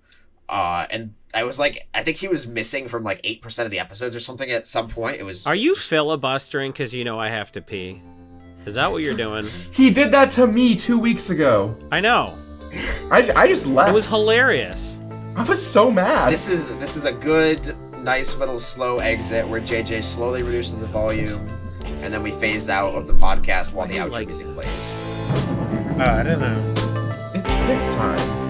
And I was like, I think he was missing from like 8% of the episodes or something at some point. It was. Are you filibustering because I have to pee? Is that what you're doing? He did that to me 2 weeks ago. I know. I just left. It was hilarious. I was so mad. This is a good, nice little slow exit where JJ slowly reduces the volume, and then we phase out of the podcast while the outro music plays. I don't know. It's this time.